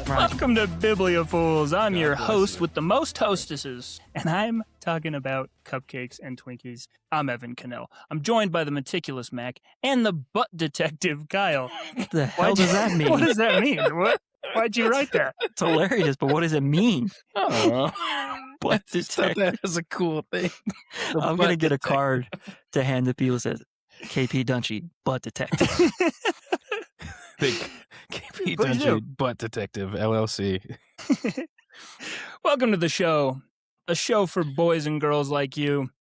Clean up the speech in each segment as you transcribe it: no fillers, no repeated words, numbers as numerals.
Welcome to Bibliofools. I'm your host with the most hostesses, and I'm talking about cupcakes and Twinkies. I'm Evan Cannell. I'm joined by the meticulous Mac and the butt detective Kyle. What the hell does that mean? What does that mean? Why'd you write that? It's hilarious, but what does it mean? I don't know. Butt Just thought detective. that was a cool thing. I'm going to get a card to hand to people that says, KP Dungy, butt detective. Big KP What do you do? Dungy Butt Detective, LLC. Welcome to the show. A show for boys and girls like you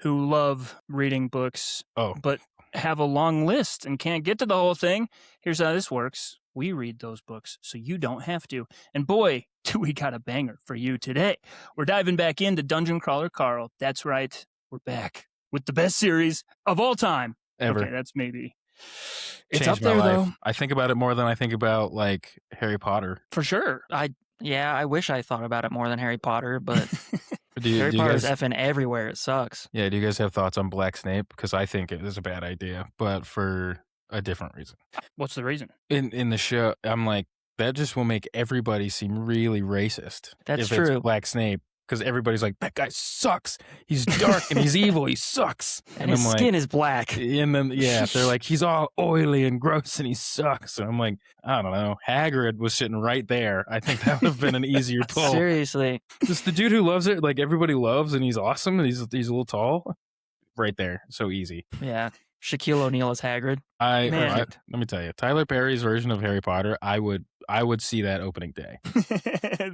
who love reading books, but have a long list and can't get to the whole thing. Here's how this works. We read those books so you don't have to. And boy, do we got a banger for you today. We're diving back into Dungeon Crawler Carl. That's right. We're back with the best series of all time. Ever. Okay, that's maybe. It's Changed up there, my life. though. I think about it more than I think about, like, Harry Potter. For sure. I wish I thought about it more than Harry Potter, but Harry do you Potter's guys, effing everywhere. It sucks. yeah, do you guys have thoughts on Black Snape? Because I think it is a bad idea, but for a different reason. What's the reason? In the show, I'm like, that just will make everybody seem really racist. That's if true. It's Black Snape. Because everybody's like, that guy sucks. He's dark and he's evil. He sucks. And his skin is black. And then, yeah, they're like, he's all oily and gross and he sucks. And I'm like, I don't know. Hagrid was sitting right there. I think that would have been an easier pull. Seriously. Just the dude who loves it, like everybody loves, and he's awesome, and he's a little tall. Right there. So easy. Yeah. Shaquille O'Neal is Hagrid. Let me tell you, Tyler Perry's version of Harry Potter, I would see that opening day.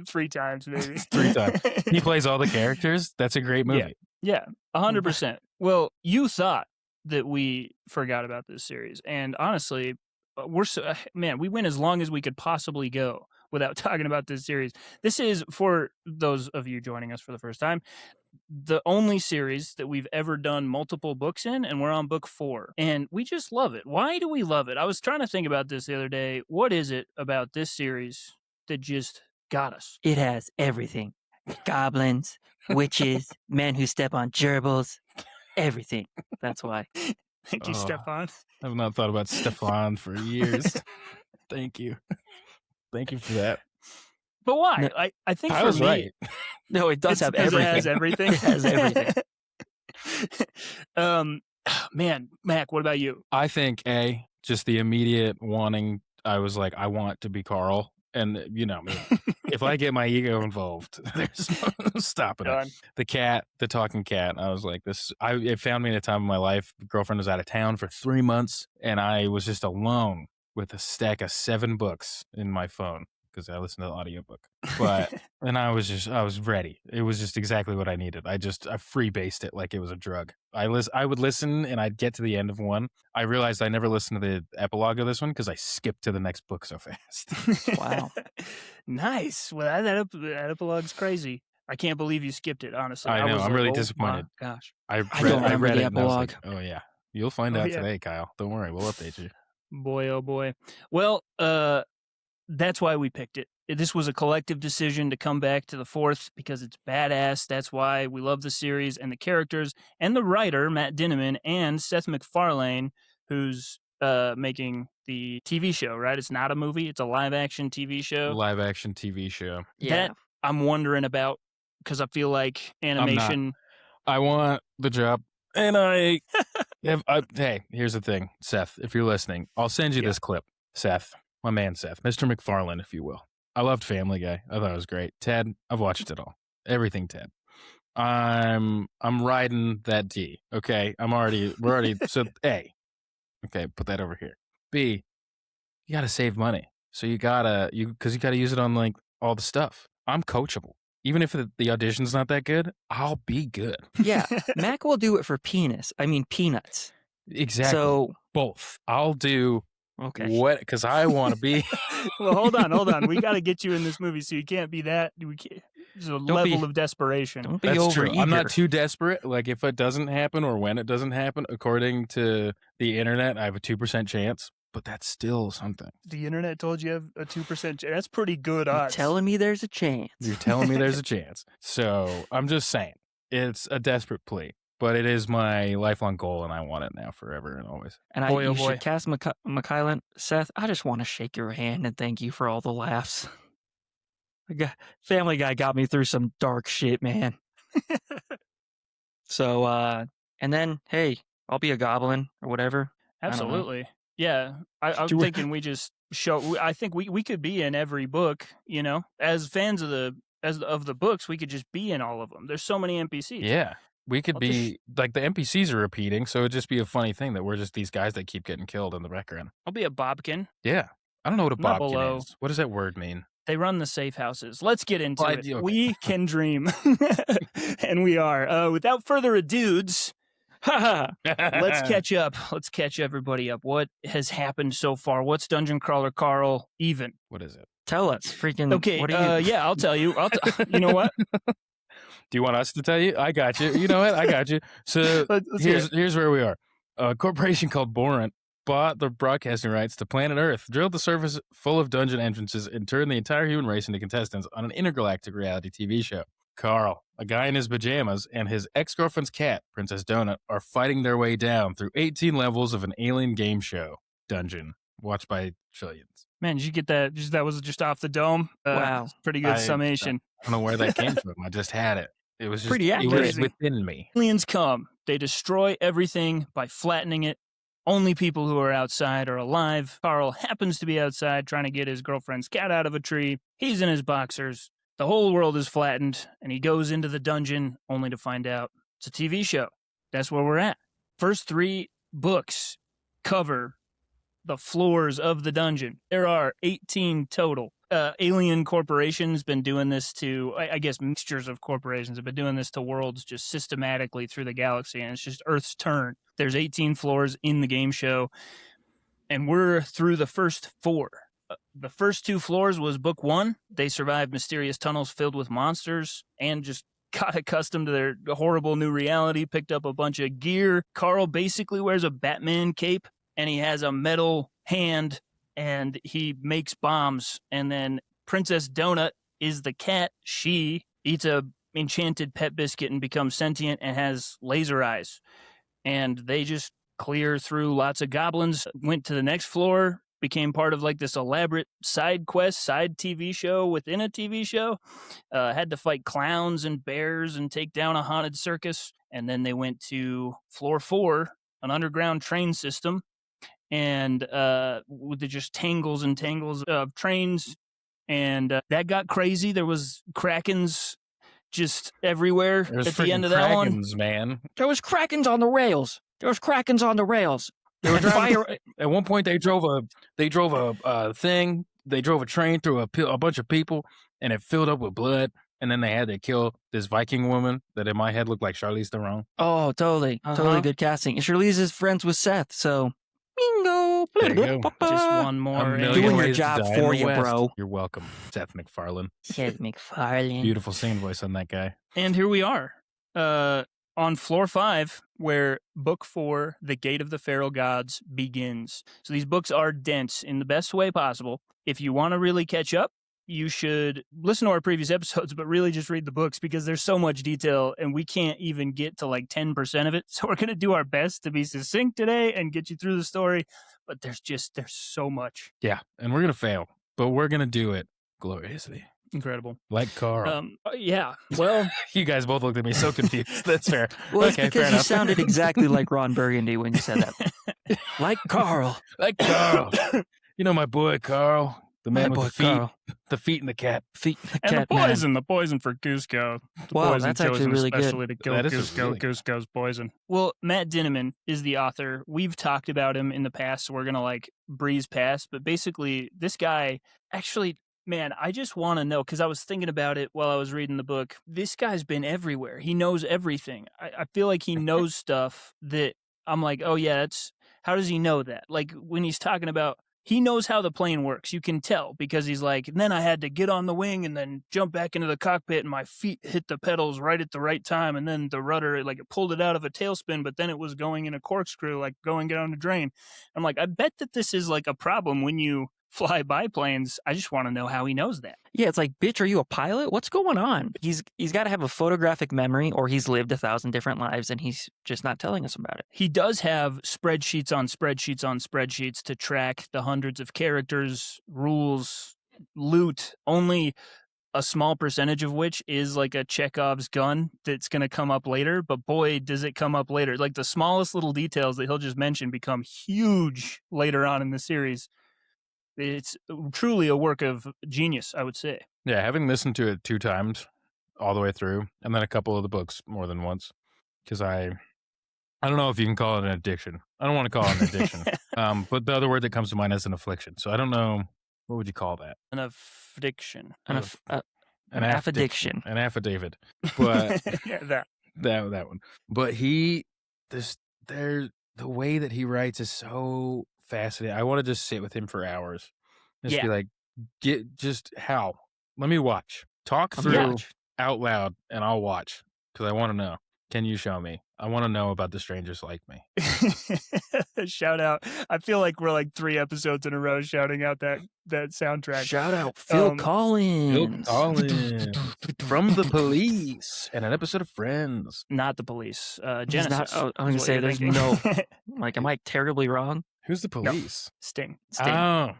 3 times, maybe. 3 times. He plays all the characters. That's a great movie. Yeah, 100%. Well, you thought that we forgot about this series, and honestly, we went as long as we could possibly go without talking about this series. This is, for those of you joining us for the first time, the only series that we've ever done multiple books in, and we're on book 4. And we just love it. Why do we love it? I was trying to think about this the other day. What is it about this series that just got us? It has everything. Goblins, witches, men who step on gerbils, everything. That's why. Thank you, Stefan. I've not thought about Stefan for years. Thank you. Thank you for that. But why? No, I think I for was me, right. No, it does have everything. It has everything. It has everything. Man, Mac, what about you? I think just the immediate wanting. I was like, I want to be Carl, and you know me. If I get my ego involved, there's no stopping it. The cat, the talking cat. I was like, this. It found me at a time in my life. Girlfriend was out of town for 3 months, and I was just alone with a stack of 7 books in my phone. Because I listened to the audiobook. But and I was ready. It was just exactly what I needed. I freebased it like it was a drug. I would listen and I'd get to the end of one. I realized I never listened to the epilogue of this one because I skipped to the next book so fast. Wow. Nice. Well, that epilogue's crazy. I can't believe you skipped it, honestly. I know. I'm really disappointed. My gosh. I don't remember read the it and I was epilogue. like, oh yeah. You'll find out today, Kyle. Don't worry. We'll update you. Boy, oh boy. Well, that's why we picked it. This was a collective decision to come back to the 4th because it's badass. That's why we love the series and the characters and the writer, Matt Dinniman, and Seth MacFarlane, who's making the TV show, right? It's not a movie. It's a live-action TV show. Live-action TV show. Yeah. That I'm wondering about because I feel like animation... I want the job. And hey, here's the thing, Seth, if you're listening, I'll send you this clip. Seth, my man Seth, Mr. MacFarlane, if you will. I loved Family Guy. I thought it was great. Ted, I've watched it all. Everything Ted. I'm riding that D. Okay. we're already so A. Okay, put that over here. B, you gotta save money. So because you gotta use it on like all the stuff. I'm coachable. Even if the audition's not that good, I'll be good. Yeah. Mac will do it for peanuts. Exactly. So both. I'll do okay. Because I want to be. Well, hold on. We got to get you in this movie, so you can't be that. There's a level of desperation. Don't be That's over true. eager. I'm not too desperate. Like if it doesn't happen or when it doesn't happen, according to the internet, I have a 2% chance. But that's still something. The internet told you have a 2% chance. That's pretty good odds. You're telling me there's a chance. You're telling me there's a chance. So I'm just saying. It's a desperate plea, but it is my lifelong goal, and I want it now forever and always. And Boy, oh you boy. should cast McKylan. Seth, I just want to shake your hand and thank you for all the laughs. Family Guy got me through some dark shit, man. So, and then, hey, I'll be a goblin or whatever. Absolutely. Yeah. I'm thinking we just show, I think we could be in every book, you know, as fans of the books, we could just be in all of them. There's so many NPCs. Yeah. We could like the NPCs are repeating, so it'd just be a funny thing that we're just these guys that keep getting killed in the background. I'll be a bobkin. Yeah. I don't know what a Not bobkin below. is. What does that word mean? They run the safe houses. Let's get into it. Okay. We can dream. And we are. Without further ado-s, let's catch up. Let's catch everybody up. What has happened so far? What's Dungeon Crawler Carl even? What is it? Tell us, freaking. Okay, what are you... yeah, I'll tell you. You know what? Do you want us to tell you? I got you. You know what? I got you. So here's where we are. A corporation called Borant bought the broadcasting rights to planet Earth, drilled the surface full of dungeon entrances, and turned the entire human race into contestants on an intergalactic reality TV show. Carl, a guy in his pajamas, and his ex-girlfriend's cat, Princess Donut, are fighting their way down through 18 levels of an alien game show dungeon, watched by trillions. Man, did you get that? That was just off the dome. Wow. Pretty good summation. I don't know where that came from. I just had it. It was just pretty accurate. It was within me. Aliens come. They destroy everything by flattening it. Only people who are outside are alive. Carl happens to be outside trying to get his girlfriend's cat out of a tree. He's in his boxers. The whole world is flattened, and he goes into the dungeon only to find out it's a TV show. That's where we're at. First 3 books cover the floors of the dungeon. There are 18 total. Alien corporations been doing this to, I guess mixtures of corporations have been doing this to worlds just systematically through the galaxy, and it's just Earth's turn. There's 18 floors in the game show, and we're through the first 4. The first 2 floors was book 1. They survived mysterious tunnels filled with monsters and just got accustomed to their horrible new reality, picked up a bunch of gear. Carl basically wears a Batman cape, and he has a metal hand, and he makes bombs. And then Princess Donut is the cat. She eats a enchanted pet biscuit and becomes sentient and has laser eyes. And they just clear through lots of goblins, went to the next floor, became part of like this elaborate side quest, side TV show within a TV show, had to fight clowns and bears and take down a haunted circus. And then they went to floor 4, an underground train system, and with the just tangles and tangles of trains. And that got crazy. There was krakens just everywhere at the end of that one. Man. There was krakens on the rails. There was There was fire. At one point, they drove a thing. They drove a train through a bunch of people, and it filled up with blood. And then they had to kill this Viking woman that in my head looked like Charlize Theron. Oh, totally. Totally good casting. And Charlize is friends with Seth, so bingo. There you go. Just one more. Doing your job for you, bro. You're welcome, Seth MacFarlane. Seth MacFarlane. Beautiful singing voice on that guy. And here we are on floor 5, where book 4, The Gate of the Feral Gods, begins. So these books are dense in the best way possible. If you want to really catch up, you should listen to our previous episodes, but really just read the books because there's so much detail and we can't even get to like 10% of it. So we're going to do our best to be succinct today and get you through the story. But there's so much. Yeah. And we're going to fail, but we're going to do it gloriously. Incredible. Like Carl. Yeah. Well, you guys both looked at me so confused. That's fair. Well, it's because you sounded exactly like Ron Burgundy when you said that. Like Carl. Like Carl. You know my boy Carl. The man with the feet, Carl. The feet and the cat. Feet and the and cat the poison for Cusco. Wow, that's actually really good. Especially to kill Cusco. Cusco's poison. Well, Matt Dinniman is the author. We've talked about him in the past, so we're going to like breeze past. But basically, this guy actually, man, I just want to know, because I was thinking about it while I was reading the book. This guy's been everywhere. He knows everything. I feel like he knows stuff that I'm like, oh yeah, how does he know that? Like when he's talking about, he knows how the plane works. You can tell because he's like, and then I had to get on the wing and then jump back into the cockpit and my feet hit the pedals right at the right time. And then the rudder, like it pulled it out of a tailspin, but then it was going in a corkscrew, like going down the drain. I'm like, I bet that this is like a problem when you fly-by planes. I just want to know how he knows that. Yeah, it's like, bitch, are you a pilot? What's going on? He's got to have a photographic memory, or he's lived 1,000 different lives and he's just not telling us about it. He does have spreadsheets on spreadsheets on spreadsheets to track the hundreds of characters, rules, loot, only a small percentage of which is like a Chekhov's gun that's going to come up later. But boy, does it come up later. Like the smallest little details that he'll just mention become huge later on in the series. It's truly a work of genius, I would say. Yeah, having listened to it 2 times all the way through, and then a couple of the books more than once, because I don't know if you can call it an addiction. I don't want to call it an addiction. But the other word that comes to mind is an affliction. So I don't know, what would you call that? An affliction. An affidavit. An affidavit. But yeah, that one. But the way that he writes is so fascinating. I want to just sit with him for hours. Just be like, how? Let me watch. Talk through out loud, and I'll watch because I want to know. Can you show me? I want to know about the strangers like me. Shout out. I feel like we're like 3 episodes in a row shouting out that soundtrack. Shout out Phil Collins. From the Police and an episode of Friends. Not the Police. Genesis. I'm going to say there's no... Like, am I terribly wrong? Who's the Police? No. Sting. Oh.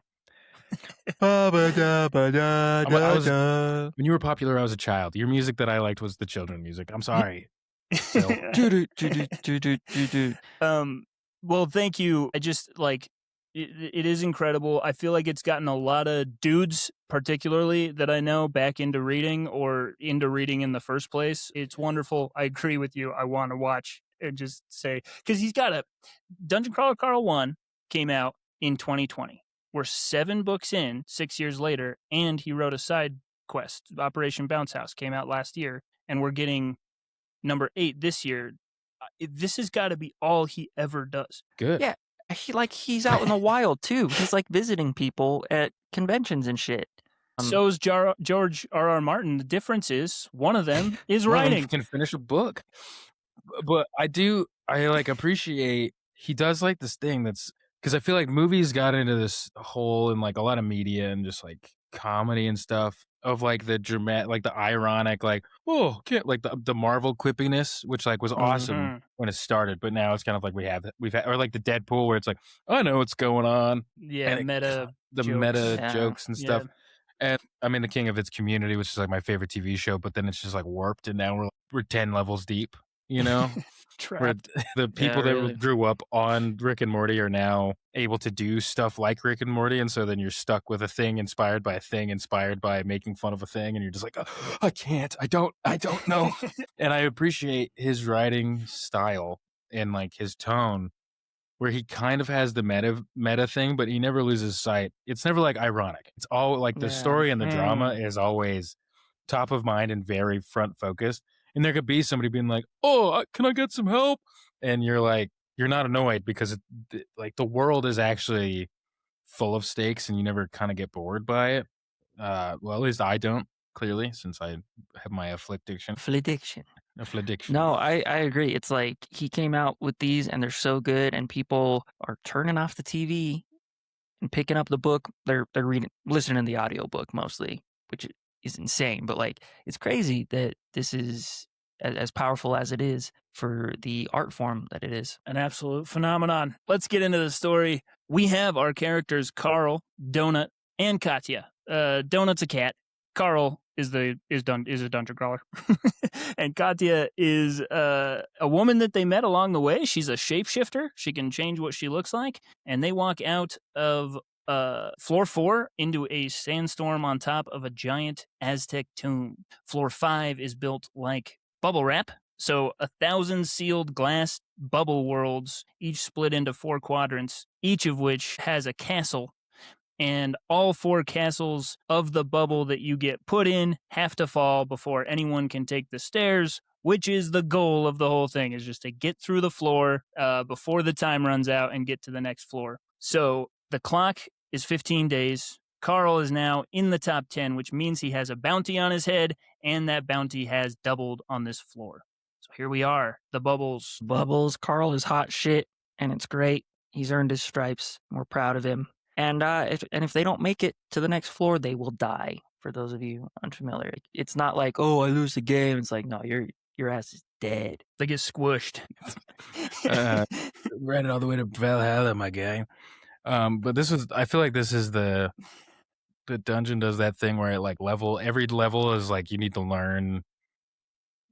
When you were popular, I was a child. Your music that I liked was the children music. I'm sorry. Well, thank you. I just like it is incredible. I feel like it's gotten a lot of dudes, particularly that I know, back into reading or into reading in the first place. It's wonderful. I agree with you. I want to watch and just say, because he's got Dungeon Crawler Carl 1 came out in 2020. We're 7 books in, 6 years later, and he wrote a side quest. Operation Bounce House came out last year, and we're getting number 8 this year. This has got to be all he ever does. Good. Yeah, he's out in the wild too. He's like visiting people at conventions and shit. So is George R.R. Martin. The difference is one of them is writing. Can finish a book. But I like appreciate he does like this thing that's because I feel like movies got into this whole and like a lot of media and just like comedy and stuff of like the dramatic, like the ironic, like, oh, can't like the Marvel quippiness, which like was awesome when it started, but now it's kind of like we've had, or like the Deadpool where it's like, I know what's going on. Yeah, meta jokes and stuff. And I mean, The King of Its Community, which is like my favorite TV show, but then it's just like warped, and now we're 10 levels deep, you know? Where the people that grew up on Rick and Morty are now able to do stuff like Rick and Morty, and so then you're stuck with a thing inspired by a thing inspired by making fun of a thing, and you're just like, oh, I don't know. And I appreciate his writing style and like his tone, where he kind of has the meta thing, but he never loses sight. It's never like ironic. It's all like the story and the drama is always top of mind and very front focused. And there could be somebody being like, oh, can I get some help? And you're like, you're not annoyed because like the world is actually full of stakes and you never kind of get bored by it. Well, at least I don't, clearly, since I have my affliction. No, I agree. It's like he came out with these and they're so good and people are turning off the TV and picking up the book. They're listening to the audiobook mostly, which is insane. But like, it's crazy that this is as powerful as it is for the art form that it is. An absolute phenomenon. Let's get into the story. We have our characters, Carl, Donut, and Katya. Donut's a cat. Carl is a dungeon crawler. And Katya is a woman that they met along the way. She's a shapeshifter. She can change what she looks like. And they walk out of floor 4 into a sandstorm on top of a giant Aztec tomb. Floor 5 is built like bubble wrap. So 1,000 sealed glass bubble worlds, each split into 4 quadrants, each of which has a castle. And all 4 castles of the bubble that you get put in have to fall before anyone can take the stairs, which is the goal of the whole thing, is just to get through the floor before the time runs out and get to the next floor. So the clock is 15 days. Carl is now in the top 10, which means he has a bounty on his head, and that bounty has doubled on this floor. So here we are, the bubbles. Carl is hot shit, and it's great. He's earned his stripes. We're proud of him. And if they don't make it to the next floor, they will die. For those of you unfamiliar, it's not like, oh, I lose the game. It's like, no, your ass is dead. They get squished. Ran it all the way to Valhalla, my guy. But I feel like this is the dungeon does that thing where every level is like you need to learn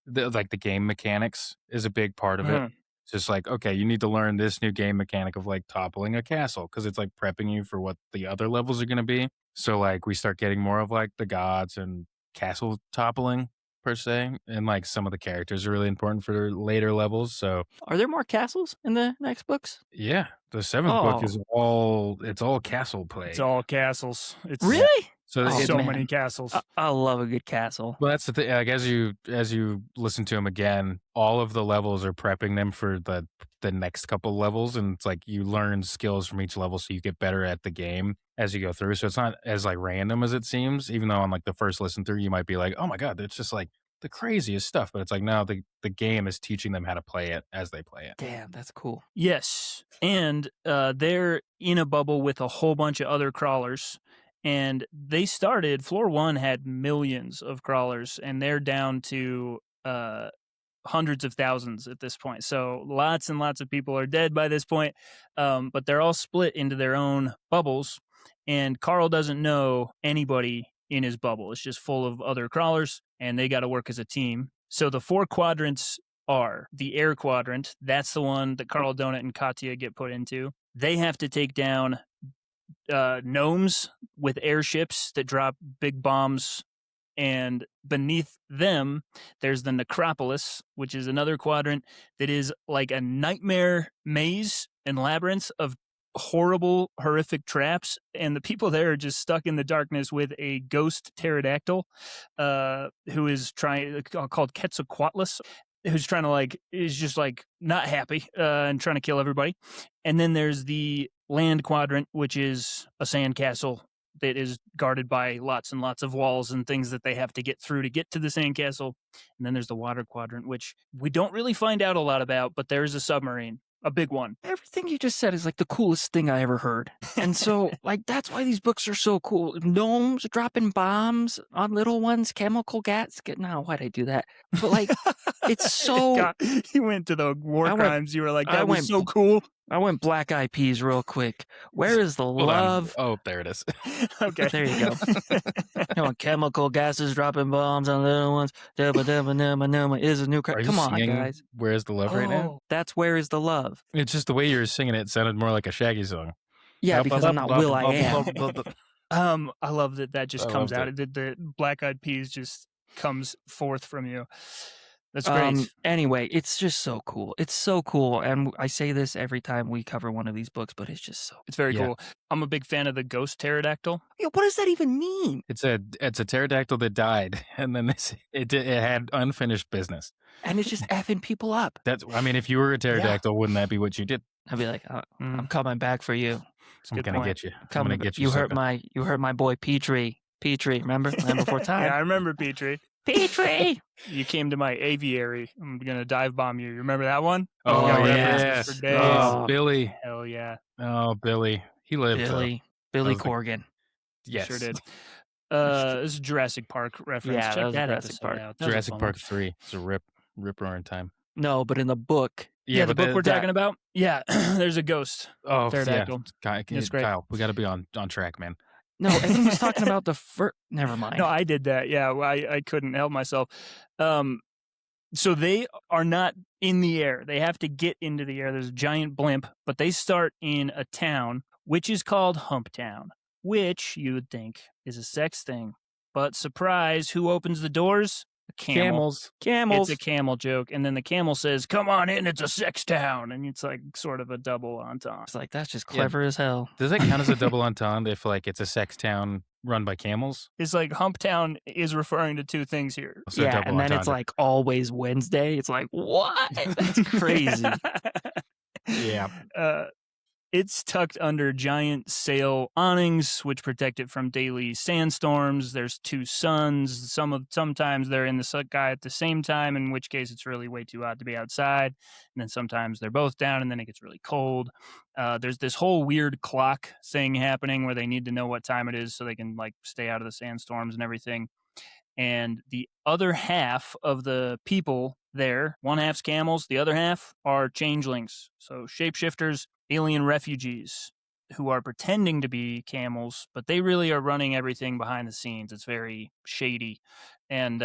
the game mechanics is a big part of it. It's just like, okay, you need to learn this new game mechanic of like toppling a castle because it's like prepping you for what the other levels are going to be. So like we start getting more of like the gods and castle toppling per se, and like some of the characters are really important for later levels. So are there more castles in the next books? Yeah, the 7th book is all castle play. It's all castles. It's really so many castles. I love a good castle. Well, that's the thing. Like as you listen to them again, all of the levels are prepping them for the next couple levels, and it's like you learn skills from each level, so you get better at the game as you go through. So it's not as like random as it seems. Even though on like the first listen through, you might be like, "Oh my god, it's just like the craziest stuff," but it's like no, the game is teaching them how to play it as they play it. Damn, that's cool. Yes, and they're in a bubble with a whole bunch of other crawlers. And they started, floor 1 had millions of crawlers, and they're down to hundreds of thousands at this point. So lots and lots of people are dead by this point, but they're all split into their own bubbles, and Carl doesn't know anybody in his bubble. It's just full of other crawlers, and they got to work as a team. So the 4 quadrants are the air quadrant. That's the one that Carl, Donut, and Katya get put into. They have to take down gnomes with airships that drop big bombs, and beneath them there's the necropolis, which is another quadrant that is like a nightmare maze and labyrinth of horrible, horrific traps, and the people there are just stuck in the darkness with a ghost pterodactyl who is called Quetzalcoatlus, who's trying to is just not happy and trying to kill everybody. And then there's the land quadrant, which is a sandcastle that is guarded by lots and lots of walls and things that they have to get through to get to the sandcastle. And then there's the water quadrant, which we don't really find out a lot about, but there is a submarine, a big one. Everything you just said is like the coolest thing I ever heard. And so that's why these books are so cool. Gnomes dropping bombs on little ones, chemical gas. No, why'd I do that? But it's so... God, you went to the war crimes. You were like, that was so cool. I went Black Eyed Peas real quick. Where is the love? Oh, there it is. Okay. There you go. Chemical gases dropping bombs on little ones. Is a new car. Come on, guys. Where's the love right now? That's Where Is the Love. It's just the way you were singing it sounded more like a Shaggy song. Yeah, because I'm not Will I Am. I love that just comes out. The Black Eyed Peas just comes forth from you. That's great. Anyway, it's just so cool. It's so cool. And I say this every time we cover one of these books, but it's just so It's very cool. I'm a big fan of the ghost pterodactyl. Yeah, what does that even mean? It's a pterodactyl that died, and then it had unfinished business. And it's just effing people up. If you were a pterodactyl, wouldn't that be what you did? I'd be like, I'm coming back for you. I'm gonna get you. I'm gonna get you. You hurt my boy Petrie. Remember? Land Before Time. Yeah, I remember Petrie. Petrie! You came to my aviary. I'm going to dive bomb you. You remember that one? Oh, yeah. Oh, Billy. Hell yeah. Oh, Billy. He lived. Billy Corgan. Yes. Sure did. This is Jurassic Park reference. Yeah, check that Jurassic Park. out. Jurassic Park 3. It's a rip-roaring time. No, but in the book. Yeah, the book we're talking about? Yeah, there's a ghost. Oh, pterodactyl. Yeah. It's great. Kyle, we got to be on track, man. No, everyone was talking about the first. Never mind. No, I did that. Yeah, I couldn't help myself. So they are not in the air. They have to get into the air. There's a giant blimp, but they start in a town, which is called Hump Town, which you would think is a sex thing. But surprise, who opens the doors? A camel. Camels. It's a camel joke. And then the camel says, come on in, it's a sex town. And it's like sort of a double entendre. It's like, that's just clever as hell. Does that count as a double entendre if it's a sex town run by camels? It's like Hump Town is referring to two things here. So yeah, and then it's like always Wednesday. It's like, what? That's crazy. Yeah. It's tucked under giant sail awnings, which protect it from daily sandstorms. There's 2 suns. Sometimes they're in the sky at the same time, in which case it's really way too hot to be outside. And then sometimes they're both down, and then it gets really cold. There's this whole weird clock thing happening where they need to know what time it is so they can like stay out of the sandstorms and everything. And the other half of the people there, one half's camels, the other half are changelings. So shapeshifters, alien refugees who are pretending to be camels, but they really are running everything behind the scenes. It's very shady. And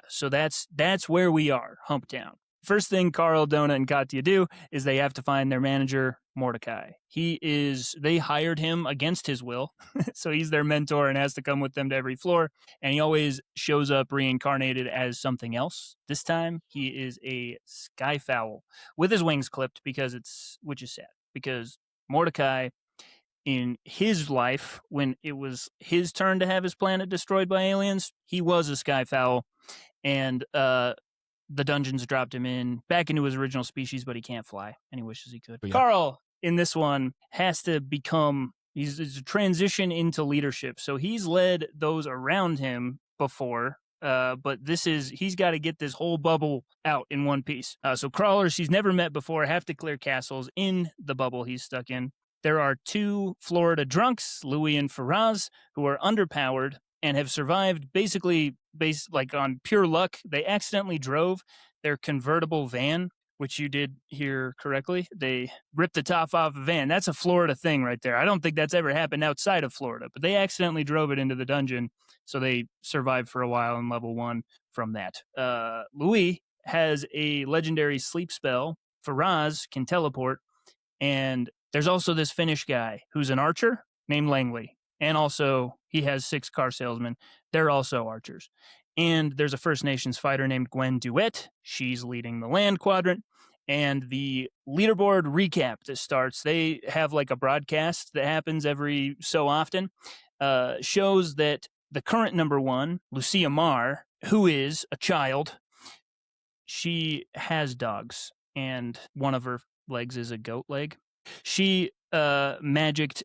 so that's where we are, Humptown. First thing Carl, Donut, and Katya do is they have to find their manager, Mordecai. They hired him against his will, so he's their mentor and has to come with them to every floor, and he always shows up reincarnated as something else. This time, he is a skyfowl with his wings clipped, which is sad, because Mordecai, in his life, when it was his turn to have his planet destroyed by aliens, he was a skyfowl, and the dungeons dropped him back into his original species, but he can't fly, and he wishes he could. Yeah. Carl, in this one, has to he's a transition into leadership. So he's led those around him before, but he's got to get this whole bubble out in one piece. So crawlers he's never met before have to clear castles in the bubble he's stuck in. There are 2 Florida drunks, Louis and Faraz, who are underpowered and have survived basically based like on pure luck. They accidentally drove their convertible van, which you did hear correctly. They ripped the top off a van. That's a Florida thing right there. I don't think that's ever happened outside of Florida, but they accidentally drove it into the dungeon, so they survived for a while in level 1 from that. Louis has a legendary sleep spell. Faraz can teleport, and there's also this Finnish guy who's an archer named Langley. And also, he has 6 car salesmen. They're also archers. And there's a First Nations fighter named Gwen Duet. She's leading the land quadrant. And the leaderboard recap that starts, they have like a broadcast that happens every so often, shows that the current number 1, Lucia Marr, who is a child, she has dogs. And one of her legs is a goat leg. She magicked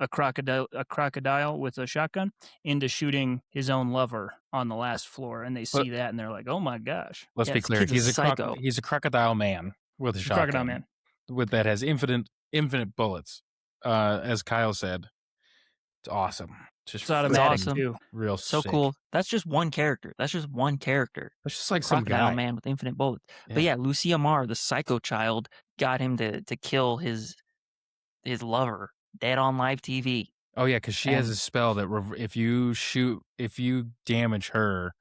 a crocodile with a shotgun into shooting his own lover on the last floor, and they see that and they're like, "Oh my gosh!" Let's be clear, he's a psycho. He's a crocodile man with a shotgun. Crocodile man that has infinite bullets. As Kyle said, it's awesome. It's awesome too. Real so sick. Cool. That's just one character. That's just like some crocodile man with infinite bullets. Yeah. But yeah, Lucia Marr, the psycho child, got him to kill his lover dead on live TV. Oh yeah, because she has a spell that if you damage her,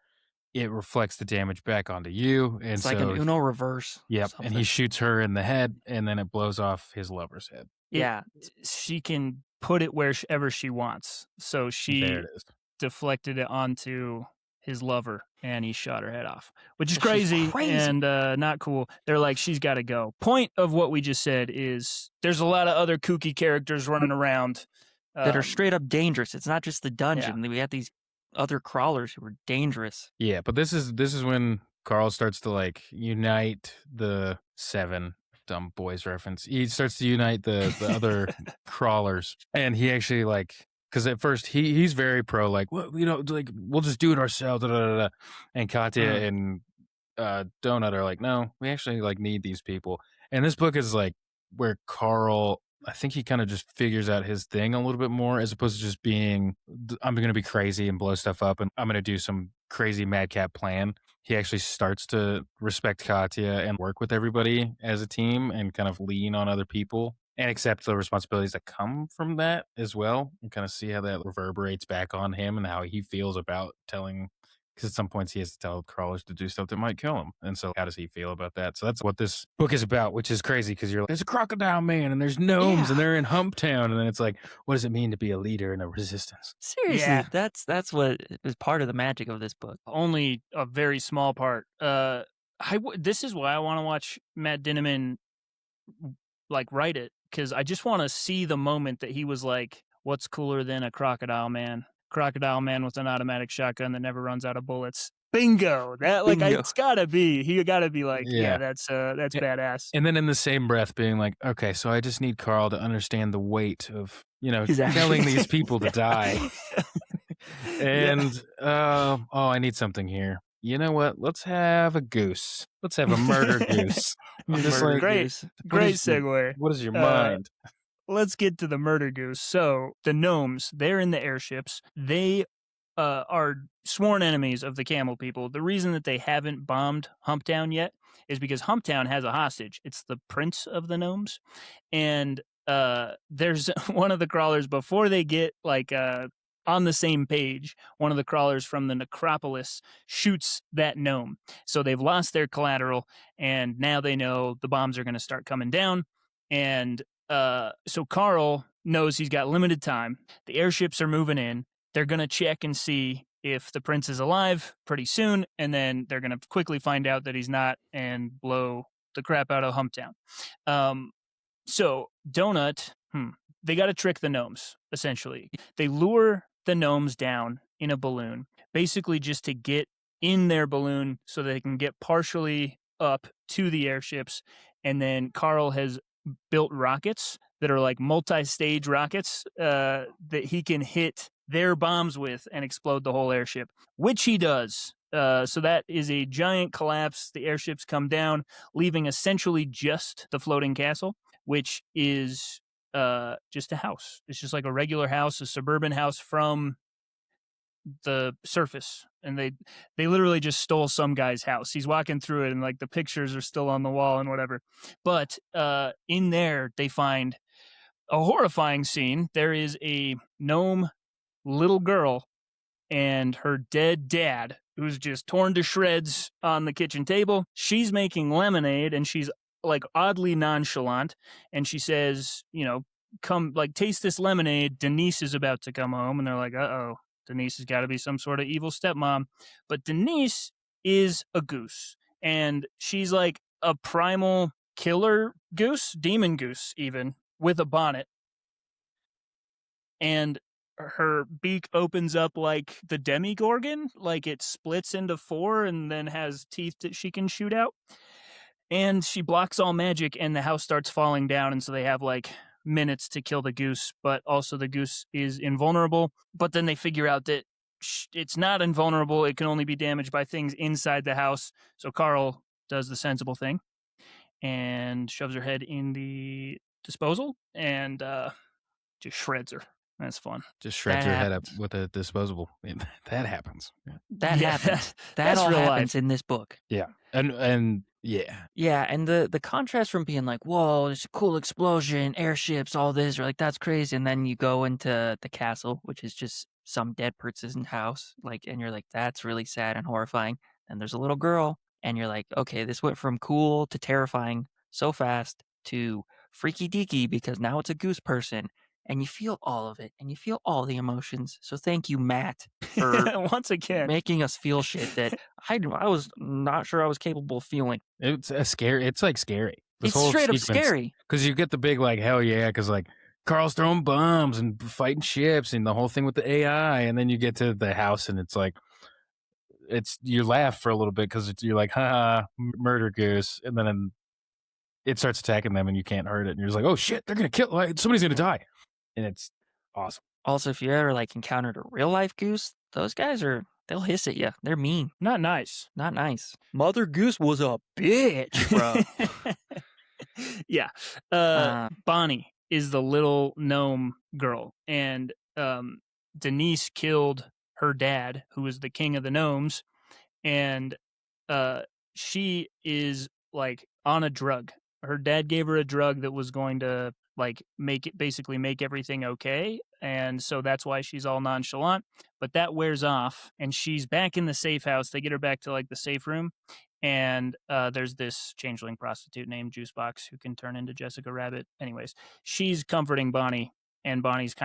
it reflects the damage back onto you. And it's like an Uno reverse. Yep, and he shoots her in the head, and then it blows off his lover's head. Yeah, she can put it wherever she wants. So she deflected it onto his lover, and he shot her head off, which is crazy and not cool. They're like, she's got to go. Point of what we just said is there's a lot of other kooky characters running around that are straight up dangerous. It's not just the dungeon. Yeah. We have these other crawlers who are dangerous. Yeah, but this is when Carl starts to like unite the 7. Dumb boys reference. He starts to unite the other crawlers, and he actually like, because at first he's very pro, like, well, like we'll just do it ourselves. Da, da, da, da. And Katya and Donut are like, no, we actually like need these people. And this book is like where Carl, I think he kind of just figures out his thing a little bit more, as opposed to just being, I'm going to be crazy and blow stuff up, and I'm going to do some crazy madcap plan. He actually starts to respect Katya and work with everybody as a team and kind of lean on other people and accept the responsibilities that come from that as well, and kind of see how that reverberates back on him and how he feels about telling, because at some points he has to tell crawlers to do stuff that might kill him. And so how does he feel about that? So that's what this book is about, which is crazy, because you're like, there's a crocodile man and there's gnomes and they're in Humptown. And then it's like, what does it mean to be a leader in a resistance? Seriously, that's what is part of the magic of this book. Only a very small part. This is why I want to watch Matt Dinniman like write it, because I just want to see the moment that he was like, what's cooler than a crocodile man? Crocodile man with an automatic shotgun that never runs out of bullets. Bingo. That like Bingo. it's gotta be. He gotta be like, yeah, that's badass. And then in the same breath being like, okay, so I just need Carl to understand the weight of, telling these people to die. And I need something here. You know what? Let's have a goose. Let's have a murder goose. Great segue. What is your mind? Let's get to the murder goose. So the gnomes, they're in the airships. They are sworn enemies of the camel people. The reason that they haven't bombed Humptown yet is because Humptown has a hostage. It's the prince of the gnomes. And there's one of the crawlers before they get on the same page, one of the crawlers from the necropolis shoots that gnome. So they've lost their collateral, and now they know the bombs are going to start coming down. And so Carl knows he's got limited time. The airships are moving in. They're going to check and see if the prince is alive pretty soon, and then they're going to quickly find out that he's not and blow the crap out of Humptown. So Donut, they got to trick the gnomes, essentially. They lure the gnomes down in a balloon, basically just to get in their balloon so they can get partially up to the airships. And then Carl has built rockets that are like multi-stage rockets that he can hit their bombs with and explode the whole airship, which he does. So that is a giant collapse. The airships come down, leaving essentially just the floating castle, which is just a house. It's just like a regular house, a suburban house from the surface. And they literally just stole some guy's house. He's walking through it and like the pictures are still on the wall and whatever. But in there, they find a horrifying scene. There is a gnome little girl and her dead dad, who's just torn to shreds on the kitchen table. She's making lemonade and she's like oddly nonchalant, and she says, come like taste this lemonade. Denise is about to come home, and they're like, uh-oh, Denise has got to be some sort of evil stepmom. But Denise is a goose, and she's like a primal killer goose, demon goose even, with a bonnet. And her beak opens up like the demigorgon, like it splits into 4 and then has teeth that she can shoot out. And she blocks all magic, and the house starts falling down, and so they have like minutes to kill the goose, but also the goose is invulnerable. But then they figure out that it's not invulnerable. It can only be damaged by things inside the house. So Carl does the sensible thing and shoves her head in the disposal and just shreds her. That's fun. Just shreds her head up with a disposable. That happens. That happens. That all happens in this book. Yeah. And yeah. Yeah, and the contrast from being like, whoa, it's a cool explosion, airships, all this, you're like, that's crazy. And then you go into the castle, which is just some dead person's house, and you're like, that's really sad and horrifying. And there's a little girl, and you're like, okay, this went from cool to terrifying so fast to freaky deaky because now it's a goose person. And you feel all of it, and you feel all the emotions. So thank you, Matt, for once again making us feel shit that I was not sure I was capable of feeling. It's scary. It's like scary. It's straight up scary because you get the big like hell yeah, because like Carl's throwing bombs and fighting ships and the whole thing with the AI, and then you get to the house and it's like you laugh for a little bit because you're like murder goose, and then it starts attacking them and you can't hurt it, and you're just like, oh shit, they're gonna kill, somebody's gonna die. And it's awesome. Also, if you ever encountered a real life goose, those guys they'll hiss at you. They're mean. Not nice. Not nice. Mother Goose was a bitch, bro. Yeah. Bonnie is the little gnome girl, and Denise killed her dad, who was the king of the gnomes, and she is on a drug. Her dad gave her a drug that was going to make everything okay, and so that's why she's all nonchalant. But that wears off, and she's back in the safe house. They get her back to the safe room, and there's this changeling prostitute named Juicebox who can turn into Jessica Rabbit. Anyways, she's comforting Bonnie, and Bonnie's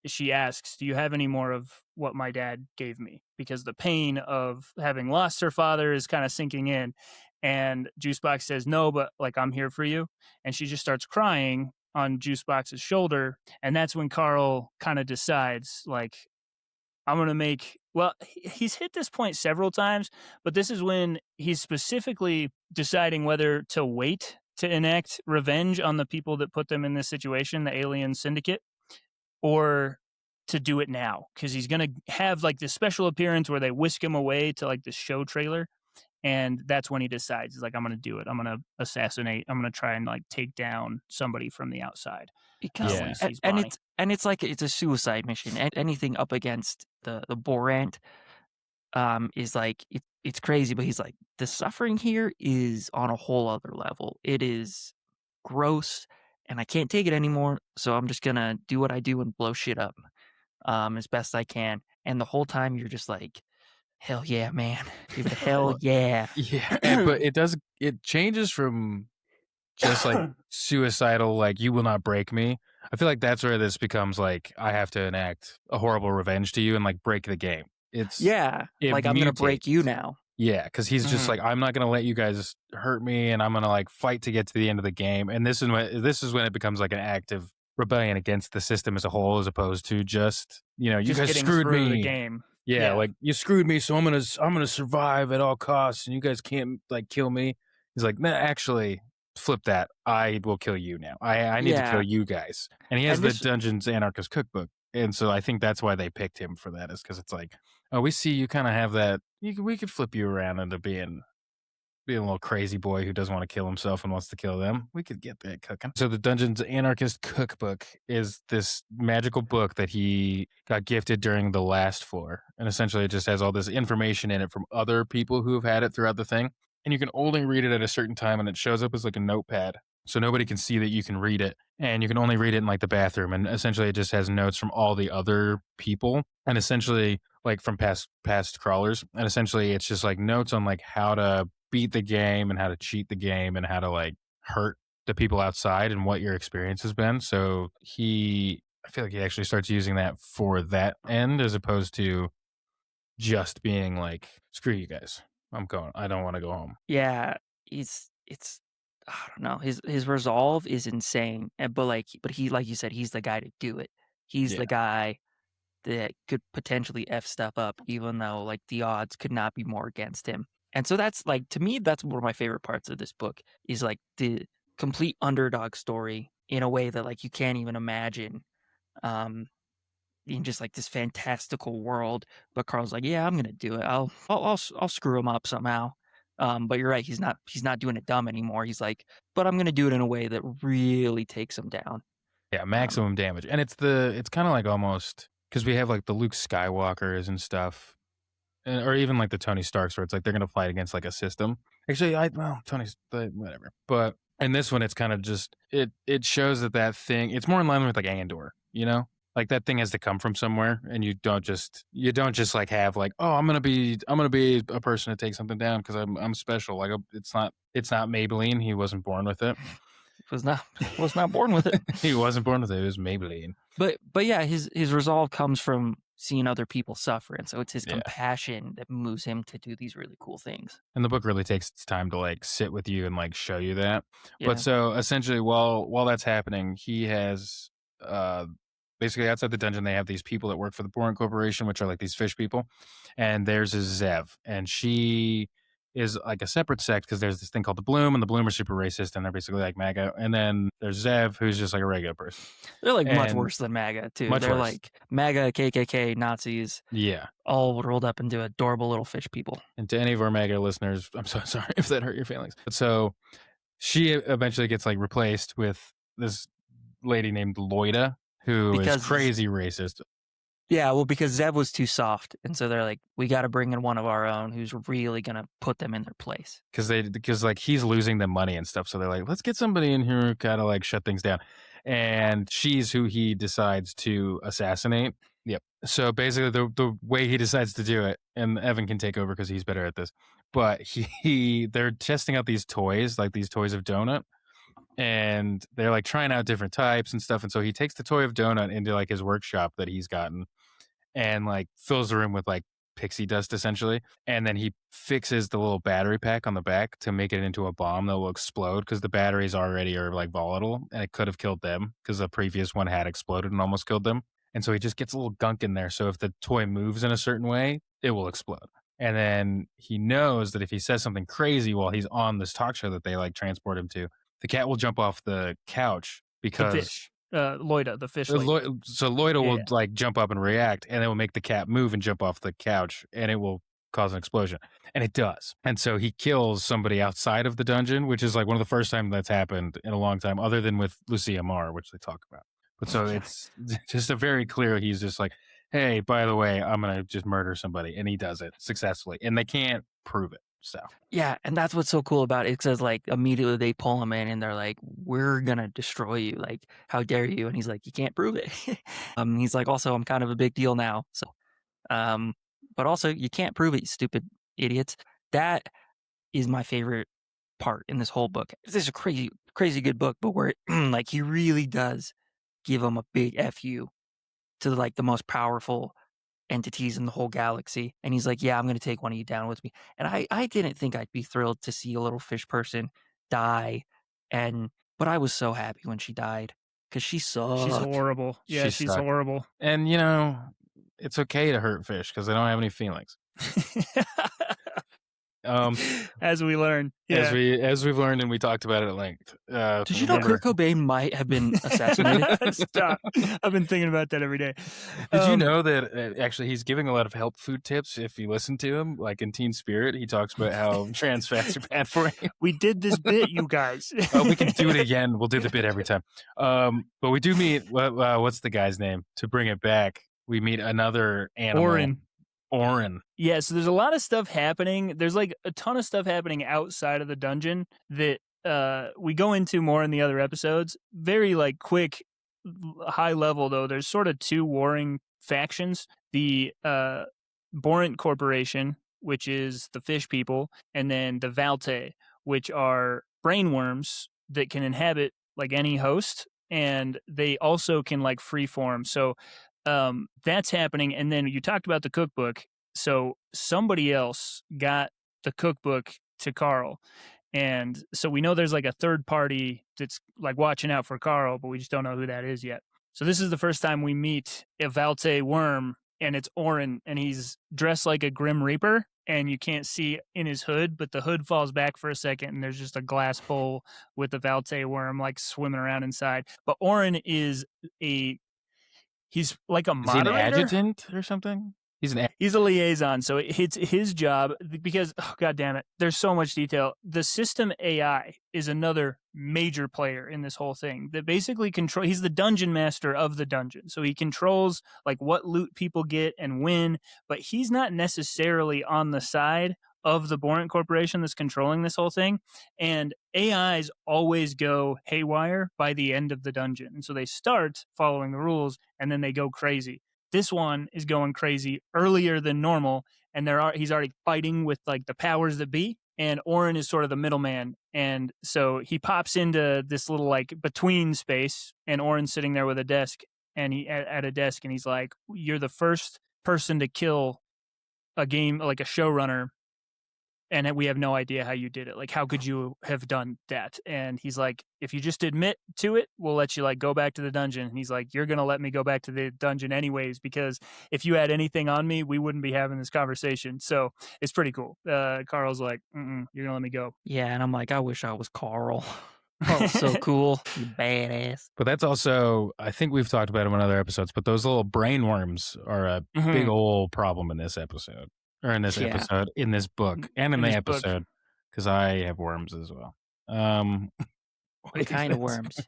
she asks, do you have any more of what my dad gave me? Because the pain of having lost her father is kind of sinking in. And Juicebox says, no, but I'm here for you. And she just starts crying on Juicebox's shoulder. And that's when Carl kind of decides, I'm going to make Well, he's hit this point several times, but this is when he's specifically deciding whether to wait to enact revenge on the people that put them in this situation, the alien syndicate, or to do it now, because he's going to have like this special appearance where they whisk him away to like this show trailer. And that's when he decides, he's like, I'm going to do it. I'm going to assassinate. I'm going to try and like take down somebody from the outside. Because and it's like it's a suicide mission. Anything up against the Borant is like it's crazy, but he's like, the suffering here is on a whole other level. It is gross and I can't take it anymore, so I'm just gonna do what I do and blow shit up as best I can. And the whole time you're just like, hell yeah, man. Hell yeah. Yeah. But it changes from just like suicidal, like, you will not break me. I feel like that's where this becomes like, I have to enact a horrible revenge to you and like break the game. It like, I'm gonna break you now. Yeah, because he's just like, I'm not gonna let you guys hurt me, and I'm gonna like fight to get to the end of the game. And this is when it becomes like an active rebellion against the system as a whole, as opposed to just, you know, you guys screwed me. The game. Yeah, like, you screwed me, so I'm gonna survive at all costs, and you guys can't like kill me. He's like, nah, actually, flip that. I will kill you now. I need to kill you guys. And he has the Dungeons Anarchist cookbook, and so I think that's why they picked him for that, is because it's like, oh, we see you kind of have that. We could flip you around into being a little crazy boy who doesn't want to kill himself and wants to kill them. We could get that cooking. So the Dungeons Anarchist cookbook is this magical book that he got gifted during the last floor. And essentially it just has all this information in it from other people who have had it throughout the thing. And you can only read it at a certain time, and it shows up as like a notepad. So nobody can see that you can read it. And you can only read it in like the bathroom. And essentially it just has notes from all the other people. And essentially like from past crawlers. And essentially it's just like notes on like how to beat the game and how to cheat the game and how to like hurt the people outside and what your experience has been. So I feel like he actually starts using that for that end, as opposed to just being like, screw you guys, I'm going, I don't want to go home. Yeah, it's I don't know, his resolve is insane, but he, like you said, he's the guy to do it. He's the guy that could potentially F stuff up, even though like the odds could not be more against him. And so that's like, to me, that's one of my favorite parts of this book, is like the complete underdog story in a way that like you can't even imagine, in just like this fantastical world. But Carl's like, yeah, I'm gonna do it. I'll screw him up somehow. But you're right, he's not doing it dumb anymore. He's like, but I'm gonna do it in a way that really takes him down. Yeah, maximum damage. And it's kind of like almost, because we have like the Luke Skywalkers and stuff, or even like the Tony Starks, where it's like they're gonna fight against like a system. Actually, Tony's whatever. But in this one, it's kind of just it shows that thing. It's more in line with like Andor, you know, like that thing has to come from somewhere, and you don't just like have like, oh, I'm gonna be a person to take something down because I'm special. Like, it's not Maybelline. He wasn't born with it. Was not born with it. He wasn't born with it. It was Maybelline. But yeah, his resolve comes from seeing other people suffer, and so it's his compassion that moves him to do these really cool things. And the book really takes its time to like sit with you and like show you that. Yeah. But so essentially, while that's happening, he has basically outside the dungeon, they have these people that work for the Boring Corporation, which are like these fish people, and there's a Zev, and she is like a separate sect because there's this thing called the Bloom, and the Bloom are super racist, and they're basically like MAGA. And then there's Zev, who's just like a regular person. They're like much worse than MAGA too. They're worse. Like MAGA, KKK, Nazis. Yeah, all rolled up into adorable little fish people. And to any of our MAGA listeners, I'm so sorry if that hurt your feelings. But so she eventually gets like replaced with this lady named Loida, who is crazy racist. Yeah, well, because Zev was too soft, and so they're like, we got to bring in one of our own who's really gonna put them in their place. Because like he's losing them money and stuff, so they're like, let's get somebody in here who kind of like shut things down. And she's who he decides to assassinate. Yep. So basically, the way he decides to do it, and Evan can take over because he's better at this. But they're testing out these toys, like these toys of donut. And they're like trying out different types and stuff. And so he takes the toy of donut into like his workshop that he's gotten and like fills the room with like pixie dust essentially. And then he fixes the little battery pack on the back to make it into a bomb that will explode because the batteries already are like volatile and it could have killed them because the previous one had exploded and almost killed them. And so he just gets a little gunk in there. So if the toy moves in a certain way, it will explode. And then he knows that if he says something crazy while he's on this talk show that they like transport him to, the cat will jump off the couch because the fish, Loida, the fish. so Loida will like jump up and react, and it will make the cat move and jump off the couch, and it will cause an explosion. And it does. And so he kills somebody outside of the dungeon, which is like one of the first times that's happened in a long time, other than with Lucia Marr, which they talk about. But so it's just a very clear, he's just like, hey, by the way, I'm going to just murder somebody. And he does it successfully. And they can't prove it. So yeah, and that's what's so cool about it. It says like immediately they pull him in and they're like, we're going to destroy you. Like, how dare you? And he's like, you can't prove it. He's like, also, I'm kind of a big deal now. So, but also you can't prove it, you stupid idiots. That is my favorite part in this whole book. This is a crazy, crazy good book, but where like he really does give him a big FU to like the most powerful entities in the whole galaxy. And he's like, yeah, I'm going to take one of you down with me. And I didn't think I'd be thrilled to see a little fish person die. But I was so happy when she died because she sucked. She's horrible. Yeah, she's horrible. And, you know, it's okay to hurt fish because they don't have any feelings. As we learned, yeah. as we've learned, and we talked about it at length. Did you know Kurt Cobain might have been assassinated? Stop! I've been thinking about that every day. Did you know that actually he's giving a lot of health food tips? If you listen to him, like in Teen Spirit, he talks about how trans fats are bad for you. We did this bit, you guys. We can do it again. We'll do the bit every time. But we do meet. What's the guy's name? To bring it back, we meet another animal. Orin. Yeah, so there's a lot of stuff happening. There's like a ton of stuff happening outside of the dungeon that we go into more in the other episodes. Very like quick, high level though. There's sort of two warring factions. The Borant Corporation, which is the fish people, and then the Valte, which are brainworms that can inhabit like any host, and they also can like freeform. So that's happening. And then you talked about the cookbook. So somebody else got the cookbook to Carl. And so we know there's like a third party that's like watching out for Carl, but we just don't know who that is yet. So this is the first time we meet a Valte worm, and it's Orin, and he's dressed like a Grim Reaper, and you can't see in his hood, but the hood falls back for a second, and there's just a glass bowl with the Valte worm like swimming around inside. But Orin is he's like a moderator. Is he an adjutant or something? He's a liaison, so it's his job because, oh, God damn it, there's so much detail. The system AI is another major player in this whole thing that basically he's the dungeon master of the dungeon. So he controls like what loot people get and when, but he's not necessarily on the side of the Borant Corporation that's controlling this whole thing. And AIs always go haywire by the end of the dungeon. And so they start following the rules and then they go crazy. This one is going crazy earlier than normal, and he's already fighting with like the powers that be, and Orin is sort of the middleman. And so he pops into this little like between space, and Orin's sitting there with a desk, and he at a desk, and he's like, "You're the first person to kill a game like a showrunner, and we have no idea how you did it. Like, how could you have done that?" And he's like, "If you just admit to it, we'll let you like go back to the dungeon." And he's like, "You're going to let me go back to the dungeon anyways, because if you had anything on me, we wouldn't be having this conversation." So it's pretty cool. Carl's like, "You're going to let me go." Yeah. And I'm like, I wish I was Carl. Oh, so cool. You badass. But that's also, I think we've talked about him in other episodes, but those little brain worms are a big old problem in this episode. Or in this episode, in this book, and in the episode, because I have worms as well. What kind of worms?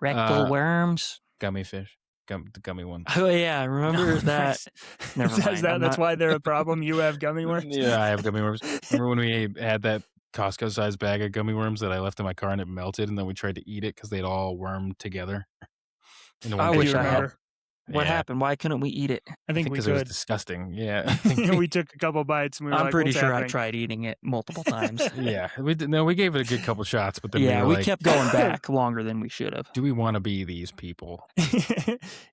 Rectal worms? Gummy fish. The gummy one. Oh, yeah. Remember that? Never mind. That's why they're a problem? You have gummy worms? Yeah, I have gummy worms. Remember when we had that Costco-sized bag of gummy worms that I left in my car and it melted, and then we tried to eat it because they'd all wormed together? I wish I had. What happened? Why couldn't we eat it? I think we could. Because it was disgusting. Yeah. We took a couple bites. And I'm like, pretty sure happening? I tried eating it multiple times. Yeah. We gave it a good couple shots, but then we kept going back longer than we should have. Do we want to be these people?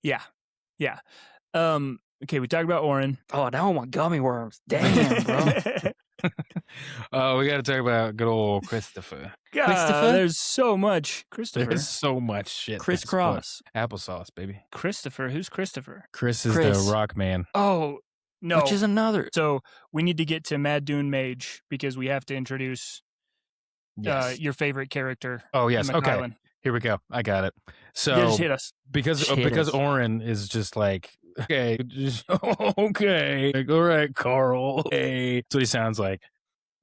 Yeah. Okay, we talked about Orin. Oh, now I want gummy worms. Damn, bro. We got to talk about good old Christopher. God, Christopher? there's so much. Christopher. There's so much shit. Crisscross. Applesauce, baby. Christopher. Who's Christopher? Chris is Chris. the rock man. Oh, no. Which is another. So we need to get to Mad Dune Mage because we have to introduce your favorite character. Oh, yes. Okay. McKylan. Here we go. I got it. So Yeah, just hit us. because Oren is just like, okay, okay, like, all right, Carl. Okay. That's what he sounds like.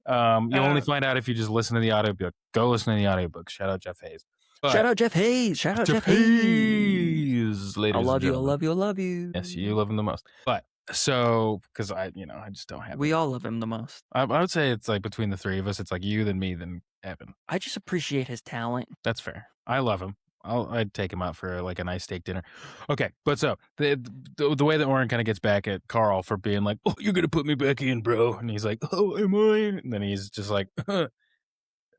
You'll only find out if you just listen to the audiobook. Go listen to the audiobook. Shout out Jeff Hayes. Shout out Jeff Hayes. Shout out Jeff Hayes. Ladies I love and you. I gentlemen. love you. I love you. Yes, you love him the most. But so, because I just don't have. We all love him the most. I would say it's like between the three of us, it's like you, then me, then Evan. I just appreciate his talent. That's fair. I love him. I'd take him out for like a nice steak dinner. Okay, but so the way that Oren kind of gets back at Carl for being like, "Oh, you're gonna put me back in, bro," and he's like, "Oh, am I?" And then he's just like, "All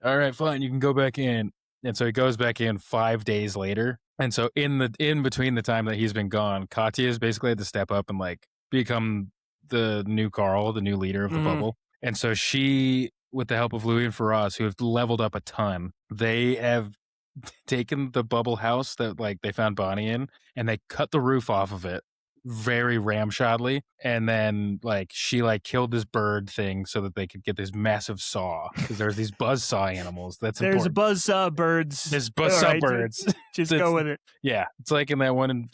right, fine, you can go back in." And so he goes back in 5 days later. And so in between the time that he's been gone, Katya is basically had to step up and like become the new Carl, the new leader of the bubble. And so she, with the help of Louis and Faraz, who have leveled up a ton, they have taken the bubble house that like they found Bonnie in, and they cut the roof off of it very ramshodly, and then like she like killed this bird thing so that they could get this massive saw, because there's these buzzsaw animals. There's important. Buzzsaw birds. There's buzzsaw birds. Just go with it. Yeah, it's like in that one.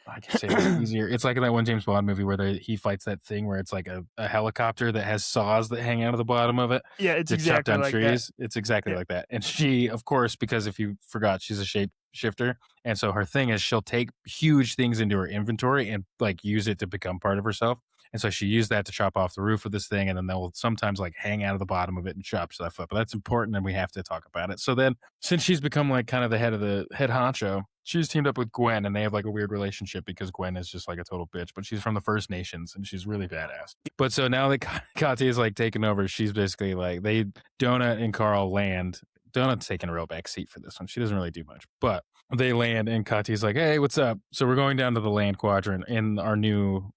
I can say it easier. It's like in that one James Bond movie where he fights that thing where it's like a helicopter that has saws that hang out of the bottom of it. Yeah, it's to exactly chop down like trees. that. It's exactly like that. And she, of course, because if you forgot, she's a shapeshifter, and so her thing is she'll take huge things into her inventory and like use it to become part of herself. And so she used that to chop off the roof of this thing, and then they'll sometimes like hang out of the bottom of it and chop stuff up. But that's important, and we have to talk about it. So then, since she's become like kind of the head honcho, she's teamed up with Gwen, and they have like a weird relationship because Gwen is just like a total bitch, but she's from the First Nations, and she's really badass. But so now that Katya is like taking over, she's basically like, Donut and Carl land. Donut's taking a real back seat for this one. She doesn't really do much, but they land, and Katya's like, "Hey, what's up?" So we're going down to the land quadrant in our new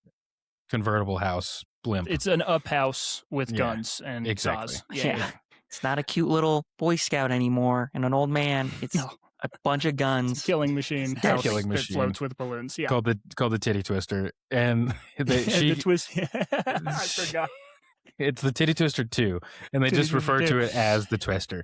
convertible house blimp. It's an up house with guns and saws. Yeah. It's not a cute little Boy Scout anymore and an old man. It's a bunch of guns. Killing machine. House killing that machine floats with balloons. Yeah. Called the Titty Twister, and the twist. I forgot. It's the Titty Twister 2, and they just refer to it as the Twister.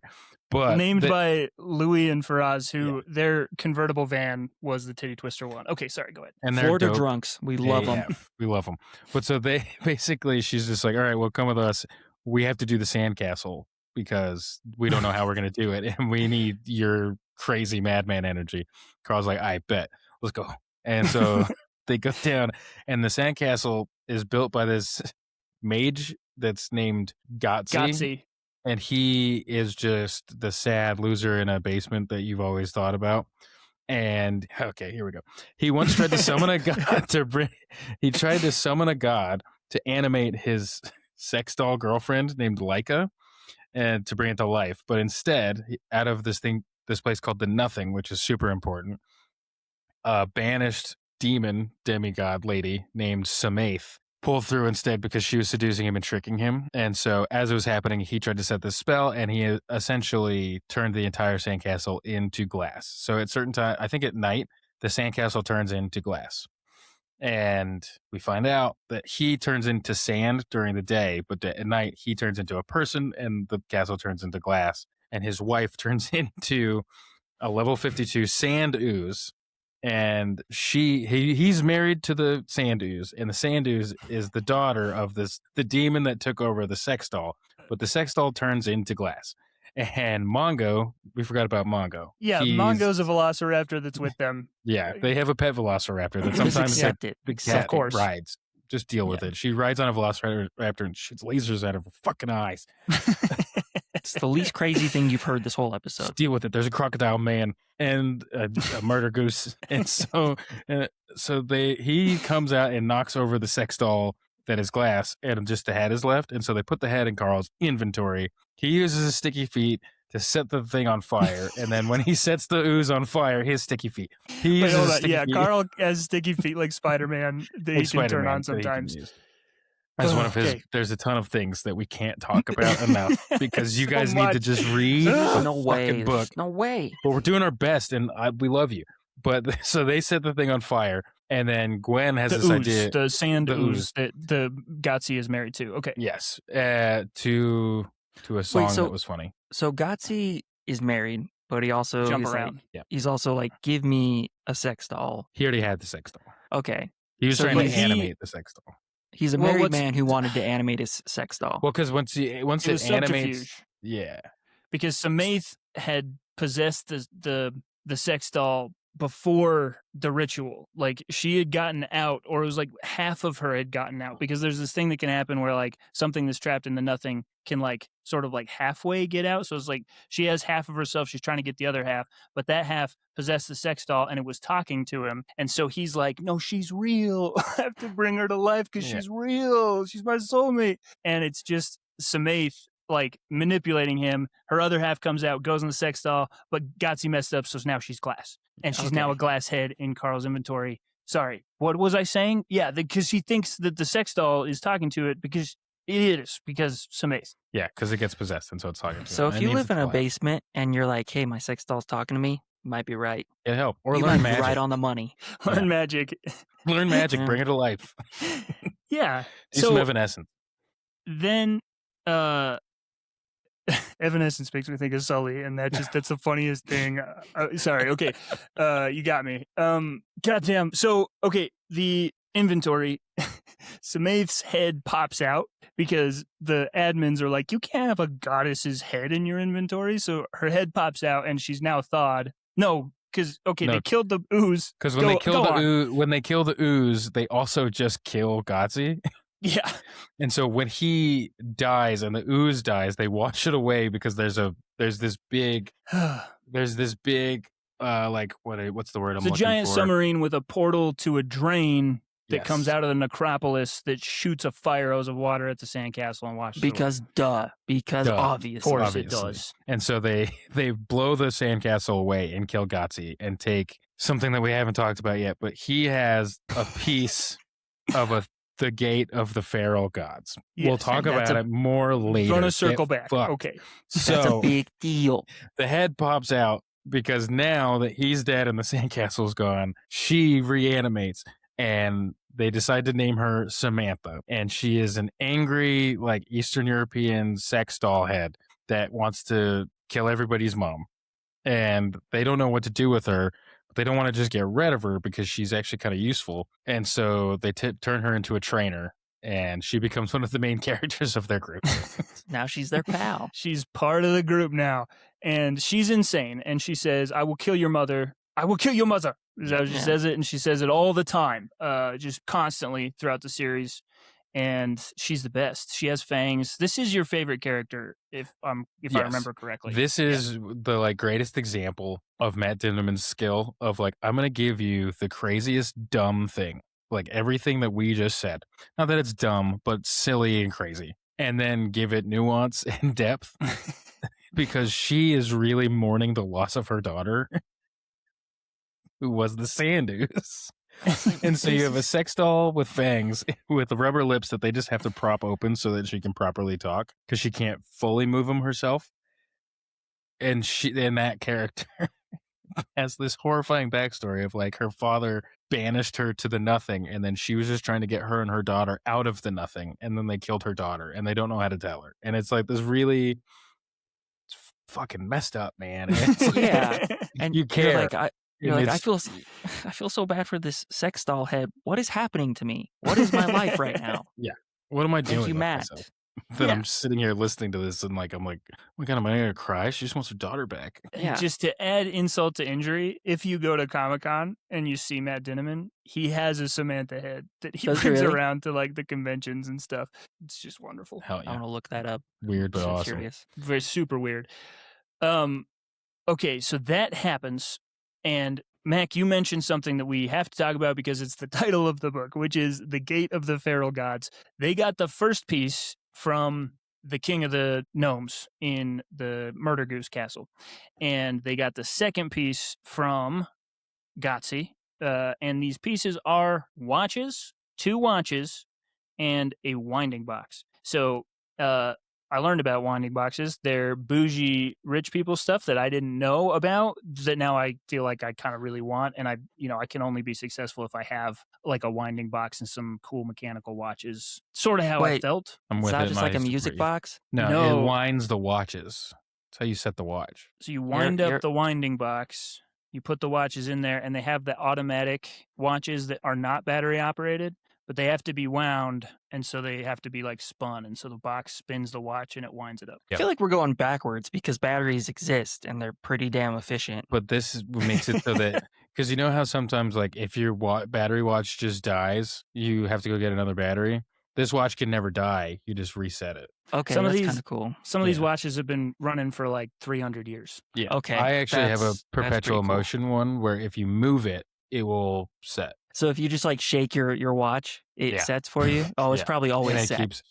But named by Louis and Faraz, who their convertible van was the Titty Twister 1. Okay, sorry, go ahead. And Florida drunks, we love them. We love them. But so they basically, she's just like, "All right, well, come with us. We have to do the sandcastle because we don't know how we're going to do it, and we need your crazy madman energy." Carl's like, "I bet. Let's go." And so they go down, and the sandcastle is built by this mage that's named Gotzi. And he is just the sad loser in a basement that you've always thought about. And okay, here we go. He once tried to summon a god he tried to summon a god to animate his sex doll girlfriend named Laika and to bring it to life. But instead, out of this place called the Nothing, which is super important, banished demigod lady named Samaith pulled through instead because she was seducing him and tricking him. And so as it was happening, he tried to set this spell, and he essentially turned the entire sandcastle into glass. So at certain time, I think at night, the sandcastle turns into glass. And we find out that he turns into sand during the day, but at night he turns into a person, and the castle turns into glass. And his wife turns into a level 52 sand ooze. And he's married to the sand ooze, and the sand ooze is the daughter of the demon that took over the sex doll. But the sex doll turns into glass. And Mongo, we forgot about Mongo. Yeah, Mongo's a velociraptor that's with them. Yeah, they have a pet velociraptor that sometimes the cat rides. Just deal with it. She rides on a velociraptor and shoots lasers out of her fucking eyes. It's the least crazy thing you've heard this whole episode. Just deal with it. There's a crocodile man and a murder goose. And so he comes out and knocks over the sex doll that is glass, and just the head is left. And so they put the head in Carl's inventory. He uses his sticky feet to set the thing on fire, and then when he sets the ooze on fire, his sticky feet. Yeah, Carl has sticky feet like Spider-Man that he can turn on sometimes. As one of his, there's a ton of things that we can't talk about enough because you guys need to just read the fucking book. No way. But we're doing our best, and we love you. But so they set the thing on fire, and then Gwen has this idea. The sand ooze that the Gotzi is married to. Okay. Yes. To a song that was funny. So Gotzi is married, but he also jump around. He's also like, give me a sex doll. He already had the sex doll. Okay. He was trying to animate the sex doll. He's a married man who wanted to animate his sex doll. Well, because once it animates, because Samaith had possessed the sex doll before the ritual. Like, she had gotten out, or it was like half of her had gotten out, because there's this thing that can happen where like something that's trapped in the nothing can like sort of like halfway get out. So it's like she has half of herself, she's trying to get the other half, but that half possessed the sex doll and it was talking to him. And so he's like, no, she's real. I have to bring her to life because she's real. She's my soulmate. And it's just Samaith like manipulating him. Her other half comes out, goes in the sex doll, but Gotzi messed up, so now she's glass. And she's now a glass head in Carl's inventory. Sorry, what was I saying? Yeah, because he thinks that the sex doll is talking to it because it is, because Samaith. Yeah, because it gets possessed, and so it's talking to So if you live in a basement and you're like, hey, my sex doll's talking to me, you might be right. It help. Or you learn might magic. Be right on the money. Learn magic. Learn magic, bring it to life. Yeah. Do some evanescence. Then Evanescence makes me think of Sully, and that's the funniest thing. Sorry, okay, you got me. Goddamn. So, okay, the inventory, Samaith's head pops out because the admins are like, you can't have a goddess's head in your inventory. So her head pops out, and she's now thawed. No, because they killed the ooze. Because when they kill the ooze, they also just kill Gotzi. Yeah. And so when he dies and the ooze dies, they wash it away because there's this big what's the word I'm looking for? It's a giant submarine with a portal to a drain that comes out of the necropolis that shoots a fire hose of water at the sandcastle and washes because it away. Because obviously. Of course it does. And so they blow the sandcastle away and kill Gotzi and take something that we haven't talked about yet, but he has a piece of the gate of the feral gods. Yes, we'll talk about it more later. Gonna circle back. Okay. So that's a big deal. The head pops out because now that he's dead and the sandcastle's gone, she reanimates, and they decide to name her Samantha. And she is an angry, like, Eastern European sex doll head that wants to kill everybody's mom. And they don't know what to do with her. They don't want to just get rid of her because she's actually kind of useful. And so they turn her into a trainer, and she becomes one of the main characters of their group. Now she's their pal. She's part of the group now. And she's insane. And she says, I will kill your mother. I will kill your mother. Is that how she says it? And she says it all the time, just constantly throughout the series. And she's the best. She has fangs. This is your favorite character, if I remember correctly. This is the like greatest example of Matt Dinniman's skill of like, I'm going to give you the craziest dumb thing, like everything that we just said. Not that it's dumb, but silly and crazy, and then give it nuance and depth because she is really mourning the loss of her daughter, who was the sand ooze. And so you have a sex doll with fangs with rubber lips that they just have to prop open so that she can properly talk because she can't fully move them herself. And that character has this horrifying backstory of like her father banished her to the nothing, and then she was just trying to get her and her daughter out of the nothing, and then they killed her daughter, and they don't know how to tell her. And it's like this really fucking messed up, man. Yeah, and you care. You're like, I feel so bad for this sex doll head. What is happening to me? What is my life right now? Yeah. What am I doing? Thank you, with Matt. myself? That I'm sitting here listening to this and like, I'm like, oh my God, am I going to cry? She just wants her daughter back. Yeah. Just to add insult to injury, if you go to Comic-Con and you see Matt Dinniman, he has a Samantha head that he brings around to like the conventions and stuff. It's just wonderful. Hell yeah. I want to look that up. Weird, but I'm awesome. Curious. Very super weird. Okay, so that happens. And Mac, you mentioned something that we have to talk about because it's the title of the book, which is The Gate of the Feral Gods. They got the first piece from the King of the Gnomes in the Murder Goose Castle. And they got the second piece from Gotzi. And these pieces are watches, 2 watches, and a winding box. So I learned about winding boxes. They're bougie rich people stuff that I didn't know about, that now I feel like I kind of really want. And I can only be successful if I have like a winding box and some cool mechanical watches. Sort of how I felt. It's not just like a music box? No, it winds the watches. That's how you set the watch. So you wind up the winding box, you put the watches in there, and they have the automatic watches that are not battery operated, but they have to be wound, and so they have to be like spun, and so the box spins the watch and it winds it up. I feel like we're going backwards because batteries exist and they're pretty damn efficient. But this makes it so that, because you know how sometimes like if your battery watch just dies, you have to go get another battery? This watch can never die. You just reset it. Okay, that's kind of cool. Some of these watches have been running for like 300 years. Yeah. Okay. I actually have a perpetual motion one where if you move it, it will set. So if you just like shake your watch, it sets for you? Oh, it's probably always set.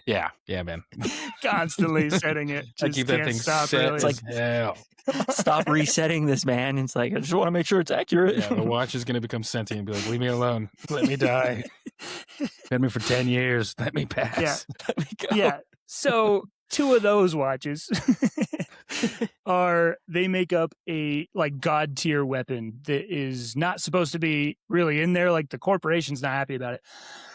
Yeah, man. Constantly setting it. Just I keep that thing stop, set. Really. It's like, hell. Stop resetting this, man. It's like, I just want to make sure it's accurate. Yeah, the watch is going to become sentient and be like, leave me alone. Let me die. Had me for 10 years. Let me pass. Yeah. Let me go. Yeah. So 2 of those watches they make up a like god tier weapon that is not supposed to be really in there. Like the corporation's not happy about it.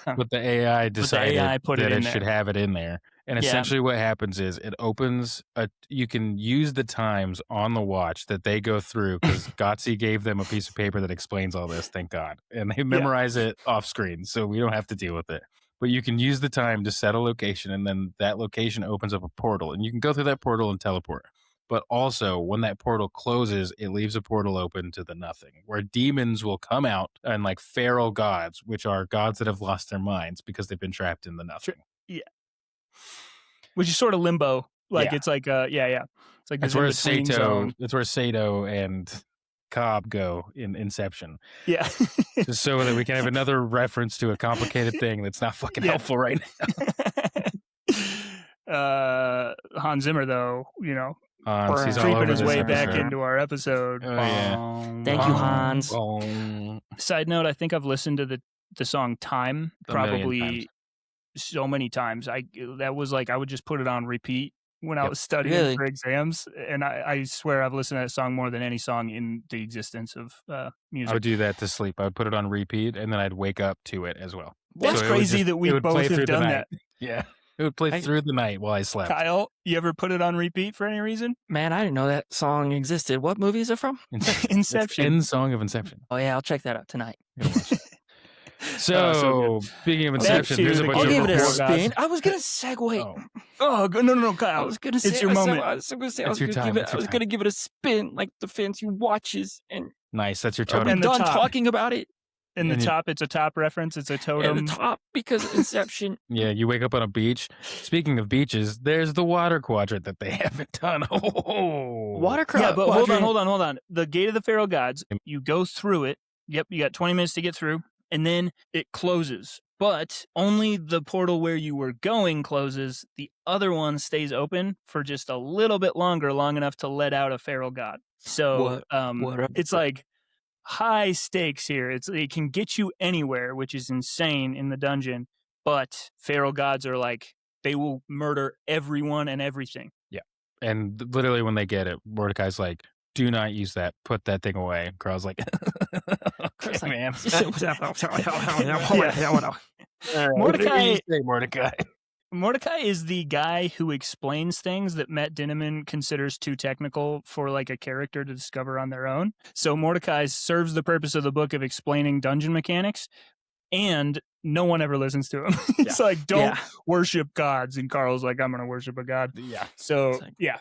But the AI decided that it should have it in there. And essentially what happens is it opens you can use the times on the watch that they go through, because Gotzi gave them a piece of paper that explains all this, thank God. And they memorize it off screen, so we don't have to deal with it. But you can use the time to set a location, and then that location opens up a portal, and you can go through that portal and teleport. But also, when that portal closes, it leaves a portal open to the nothing, where demons will come out, and like feral gods, which are gods that have lost their minds because they've been trapped in the nothing. Yeah. Which is sort of limbo. Like it's like It's like that's where Sato and Cobb go in Inception. Yeah. Just so that we can have another reference to a complicated thing that's not fucking helpful right now. Hans Zimmer, though, he's creeping his way back into our episode. Oh, yeah. Thank you, Hans. Side note, I think I've listened to the song Time probably so many times. I would just put it on repeat when I was studying for exams, and I swear I've listened to that song more than any song in the existence of music. I would do that to sleep. I would put it on repeat, and then I'd wake up to it as well. That's crazy that we both have done that. Yeah. It would play through the night while I slept. Kyle, you ever put it on repeat for any reason? Man, I didn't know that song existed. What movie is it from? Inception. End song of Inception. Oh, yeah, I'll check that out tonight. So speaking of Inception, there's a bunch I'll of give it a spin. I was going to segue. No, Kyle. I was going to say, it's your moment. I was going to give it a spin like the fancy watches. And nice, that's your totem. I'm done talking about it. In the top, it's a top reference. It's a totem. In the top, because of Inception. Yeah, you wake up on a beach. Speaking of beaches, there's the water quadrant that they haven't done. Water quadrant. Yeah, but hold on. The Gate of the Pharaoh Gods, you go through it. Yep, you got 20 minutes to get through, and then it closes. But only the portal where you were going closes. The other one stays open for just a little bit longer, long enough to let out a Pharaoh God. So it's like high stakes here. It can get you anywhere, which is insane in the dungeon. But Pharaoh gods are like, they will murder everyone and everything. Yeah. And literally when they get it, Mordecai's like, do not use that. Put that thing away. Carl's like, okay, man. Mordecai is the guy who explains things that Matt Dinniman considers too technical for like a character to discover on their own. So Mordecai serves the purpose of the book of explaining dungeon mechanics, and no one ever listens to him. It's like, don't worship gods. And Carl's like, I'm going to worship a god. Yeah. So,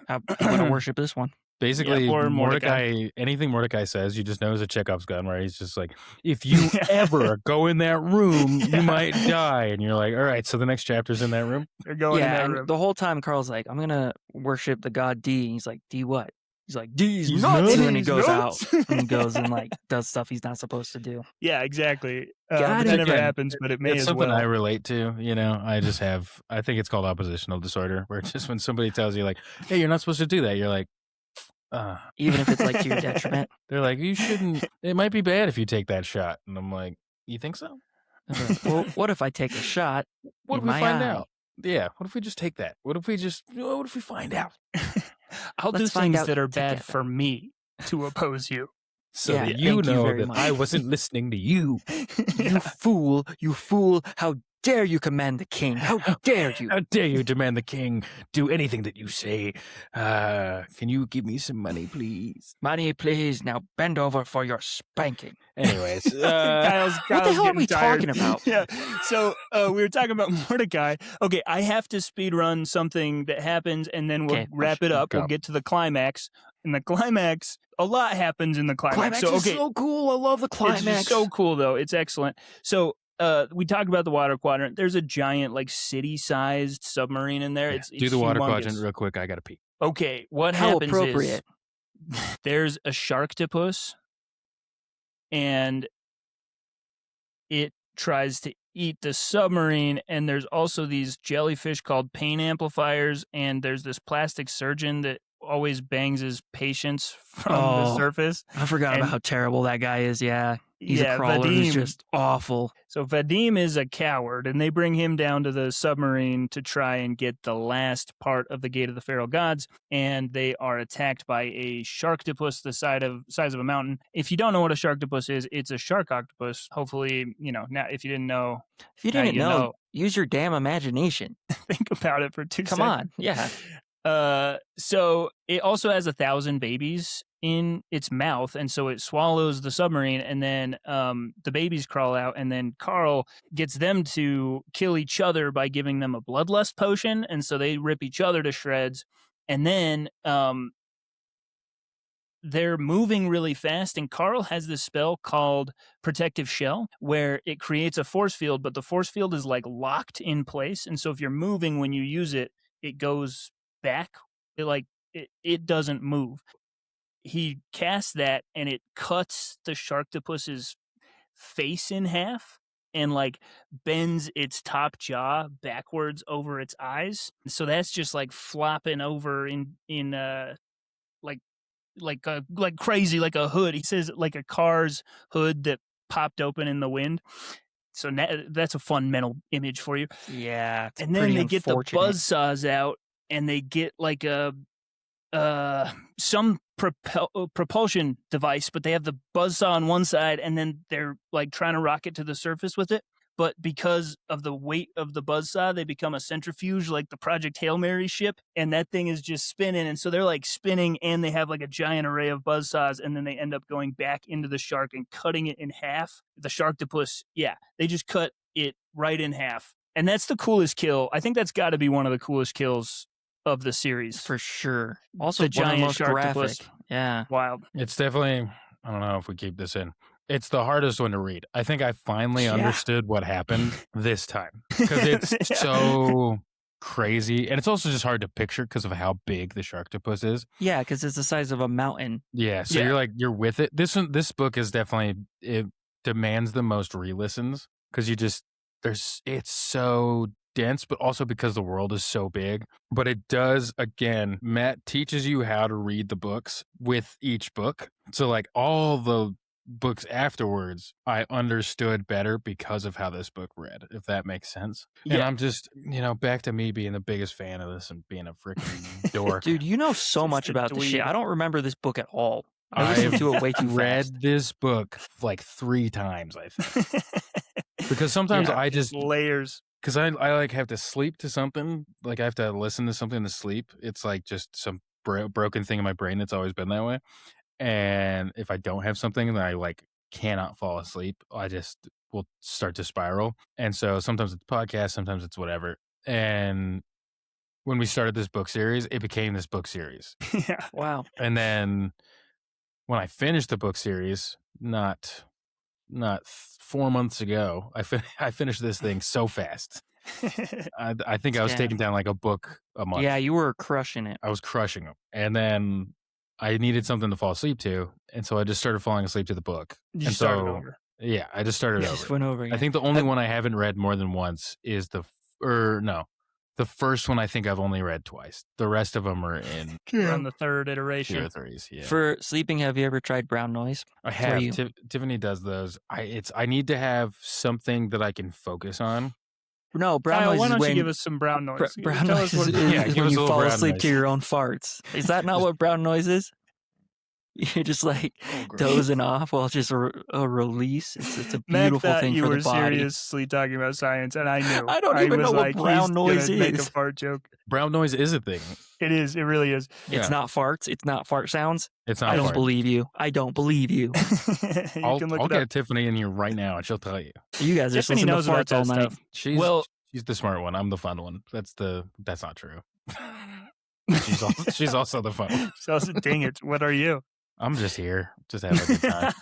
I'm going to worship this one. Basically, Mordecai, anything Mordecai says, you just know is a Chekhov's gun, where he's just like, if you ever go in that room, you might die. And you're like, all right, so the next chapter's in that room? They're going in that room. The whole time, Carl's like, I'm going to worship the god D. And he's like, D what? He's like, D's nuts. And then he goes out and he goes and like does stuff he's not supposed to do. Yeah, exactly. That never happens, but it may as well. It's something I relate to, I think it's called oppositional disorder, where it's just when somebody tells you like, hey, you're not supposed to do that, you're like, even if it's like to your detriment. They're like, you shouldn't, it might be bad if you take that shot. And I'm like, you think so? Well, what if I take a shot? What if in we my find eye? out? Yeah. What if we just take that? What if we find out? I'll do Let's find things out that are bad together. for me to oppose you. So Yeah, that you thank you know very that much. I wasn't listening to you. You fool! You fool! How dare you command the king? How dare you? How dare you demand the king do anything that you say? Can you give me some money, please? Money, please. Now bend over for your spanking. Anyways, Kyle's What the hell are getting we tired. talking about? Yeah. So we were talking about Mordecai. Okay, I have to speed run something that happens, and then we'll Okay, wrap it up. go. We'll get to the climax. In the climax, a lot happens in the climax. Climax is okay, so cool. I love the climax. it's just so cool, though. It's excellent. So we talked about the water quadrant. There's a giant, like, city-sized submarine in there. Yeah, It's do the water humongous. quadrant real quick. I gotta pee. Okay, what How happens appropriate. is there's a sharktopus, and it tries to eat the submarine, and there's also these jellyfish called pain amplifiers, and there's this plastic surgeon that always bangs his patients from the surface. I forgot about how terrible that guy is. Yeah. He's a crawler Vadim. who's just awful. So Vadim is a coward, and they bring him down to the submarine to try and get the last part of the Gate of the Feral Gods, and they are attacked by a sharktopus the size of a mountain. If you don't know what a sharktopus is, it's a shark octopus. Hopefully, now if you didn't know, If you didn't know, use your damn imagination. think about it for 2 seconds. Come on. Yeah. So it also has 1,000 babies in its mouth, and so it swallows the submarine, and then the babies crawl out, and then Carl gets them to kill each other by giving them a bloodlust potion, and so they rip each other to shreds, and then they're moving really fast, and Carl has this spell called Protective Shell, where it creates a force field, but the force field is like locked in place, and so if you're moving when you use it, it goes back. It doesn't move. He casts that, and it cuts the sharktopus's face in half and like bends its top jaw backwards over its eyes. So that's just like flopping over in like crazy, like a hood. He says like a car's hood that popped open in the wind. So that's a fun mental image for you. Yeah. And then they get the buzzsaws out, and they get like some propulsion device, but they have the buzzsaw on one side, and then they're like trying to rocket to the surface with it. But because of the weight of the buzzsaw, they become a centrifuge, like the Project Hail Mary ship, and that thing is just spinning. And so they're like spinning, and they have like a giant array of buzzsaws, and then they end up going back into the shark and cutting it in half. The sharktopus, they just cut it right in half. And that's the coolest kill. I think that's got to be one of the coolest kills of the series. For sure. Also, the giant sharktopus. Graphic. Yeah. Wild. It's definitely, I don't know if we keep this in. It's the hardest one to read. I think I finally understood what happened this time, because it's so crazy. And it's also just hard to picture because of how big the sharktopus is. Yeah, because it's the size of a mountain. Yeah. So you're with it. This book is definitely, it demands the most re-listens, because it's so dense, but also because the world is so big. But it does, again, Matt teaches you how to read the books with each book. So like all the books afterwards, I understood better because of how this book read, if that makes sense. Yeah. And I'm just, back to me being the biggest fan of this and being a freaking dork. Dude, you know so much about this shit. I don't remember this book at all. I listened to it way too fast. Read this book like 3 times, I think. Because sometimes I just layers. Because I like have to sleep to something. Like I have to listen to something to sleep. It's like just some broken thing in my brain that's always been that way. And if I don't have something, then I like cannot fall asleep. I just will start to spiral. And so sometimes it's podcast, sometimes it's whatever. And when we started this book series, it became this book series. Yeah. Wow. And then when I finished the book series, not 4 months ago, I finished this thing so fast. I think I was taking down like a book a month. Yeah, you were crushing it. I was crushing them. And then I needed something to fall asleep to. And so I just started falling asleep to the book. You started over. Yeah, I just started over. Just went over. Yeah. I think the only one I haven't read more than once is the The first one I think I've only read twice. The rest of them are in on the third iteration. 2 or 3s. Yeah. For sleeping, have you ever tried brown noise? I have. Tiffany does those. I need to have something that I can focus on. No, brown Kyle, noise why is don't when you give us some brown noise? brown Tell noise us what is, it is. Yeah, is give when us a you little fall brown asleep noise. to your own farts. Is that not what brown noise is? You're just like dozing off while it's just a release. It's a Mac beautiful thought thing you for were the body. seriously talking about science, and I knew. I don't even was know what like, brown he's noise gonna make a is. fart joke. Brown noise is a thing. It is. It really is. It's not farts. It's not fart sounds. It's not. I don't fart. believe you. I don't believe you. You can look I'll it up. get Tiffany in here right now, and she'll tell you. You guys just Tiffany listen to knows about farts all that night. stuff. She's the smart one. I'm the fun one. That's not true. She's also the fun one. So dang it. What are you? I'm just here, just having a good time.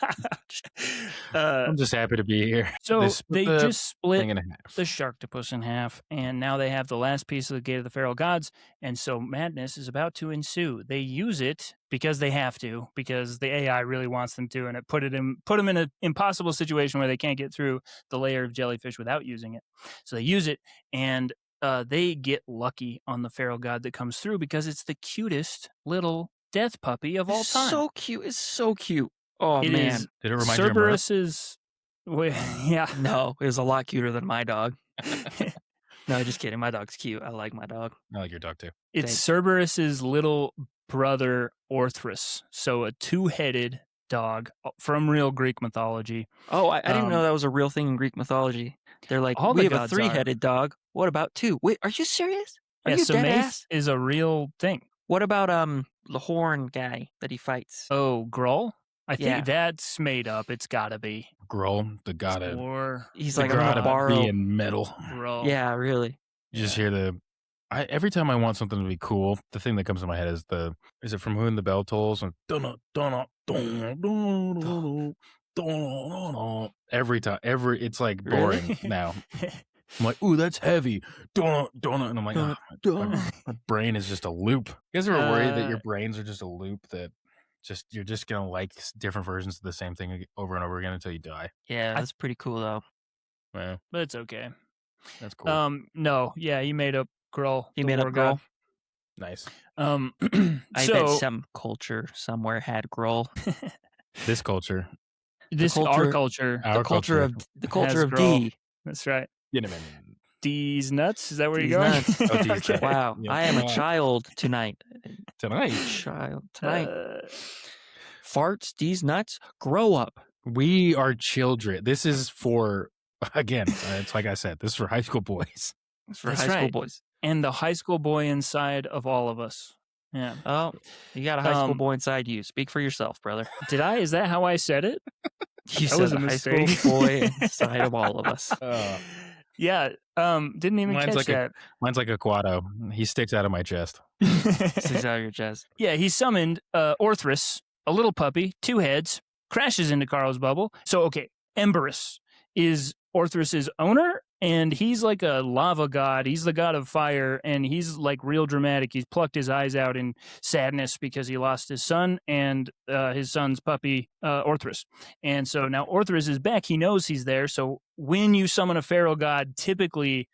I'm just happy to be here. So they just split thing in half. the sharktopus in half, and now they have the last piece of the Gate of the Feral Gods, and so madness is about to ensue. They use it because they have to, because the AI really wants them to, and it put them in an impossible situation where they can't get through the layer of jellyfish without using it. So they use it, and they get lucky on the feral god that comes through because it's the cutest little death puppy of all time. So cute. It's so cute. Oh, It man. is. Did it remind you of Murph? Cerberus's... Yeah. No, it was a lot cuter than my dog. No, just kidding. My dog's cute. I like my dog. I like your dog too. It's Cerberus's little brother Orthrus. So a two-headed dog from real Greek mythology. Oh, I didn't know that was a real thing in Greek mythology. They're like, all we the have a gods three-headed dog. What about two? Wait, are you serious? Are Yeah, you dead Samaith ass? is a real thing. What about the horn guy that he fights? Oh, Grull? I think Yeah. that's made up. It's gotta be. Grull, the god of Or He's the like, I'm god gonna of borrow. being metal. Grull. Yeah, really. You just hear every time I want something to be cool, the thing that comes to my head is is it from When the Bell Tolls? And every time, it's like boring Really? now. I'm like, ooh, that's heavy. And I'm like, my brain is just a loop. You guys ever worried that your brains are just a loop that you're just gonna like different versions of the same thing over and over again until you die? Yeah, that's pretty cool though. Yeah, But it's okay. that's cool. No, yeah, he made up Grull. He the made war up god. Grull. Nice. I bet some culture somewhere had Grull. This culture. Our culture. The culture of Grull. D. That's right. Dinniman. D's nuts. Is that where D's you're going? nuts. Oh, D's Okay. nuts. Wow, Yeah. I am a child tonight. Tonight. Child tonight. Uh, Farts, D's nuts. Grow up. We are children. This is for, again, it's like I said, this is for high school boys. It's for That's high school right. boys. and the high school boy inside of all of us. Yeah. Oh, you got a high school boy inside you. Speak for yourself, brother. Did I? Is that how I said it? You That said was a a high school mistake. boy inside of all of us. Yeah. Didn't even Mine's catch that. Mine's like a Quado. He sticks out of my chest. Sticks out of your chest. Yeah, he summoned Orthrus, a little puppy, 2 heads, crashes into Carl's bubble. So, okay, Emberus is Orthrus's owner, and he's like a lava god. He's the god of fire, and he's like real dramatic. He's plucked his eyes out in sadness because he lost his son and his son's puppy, Orthrus. And so now Orthrus is back. He knows he's there. So when you summon a feral god, typically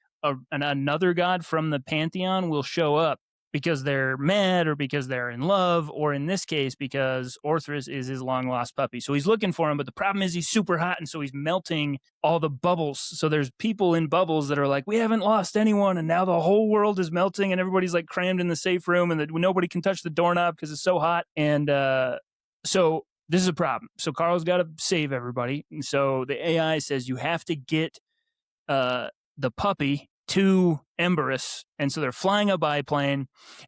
another god from the pantheon will show up because they're mad or because they're in love, or in this case, because Orthrus is his long-lost puppy. So he's looking for him, but the problem is he's super hot, and so he's melting all the bubbles. So there's people in bubbles that are like, we haven't lost anyone, and now the whole world is melting, and everybody's like crammed in the safe room, and nobody can touch the doorknob because it's so hot. And so this is a problem. So Carl's got to save everybody. And so the AI says you have to get the puppy to Emberus, and so they're flying a biplane,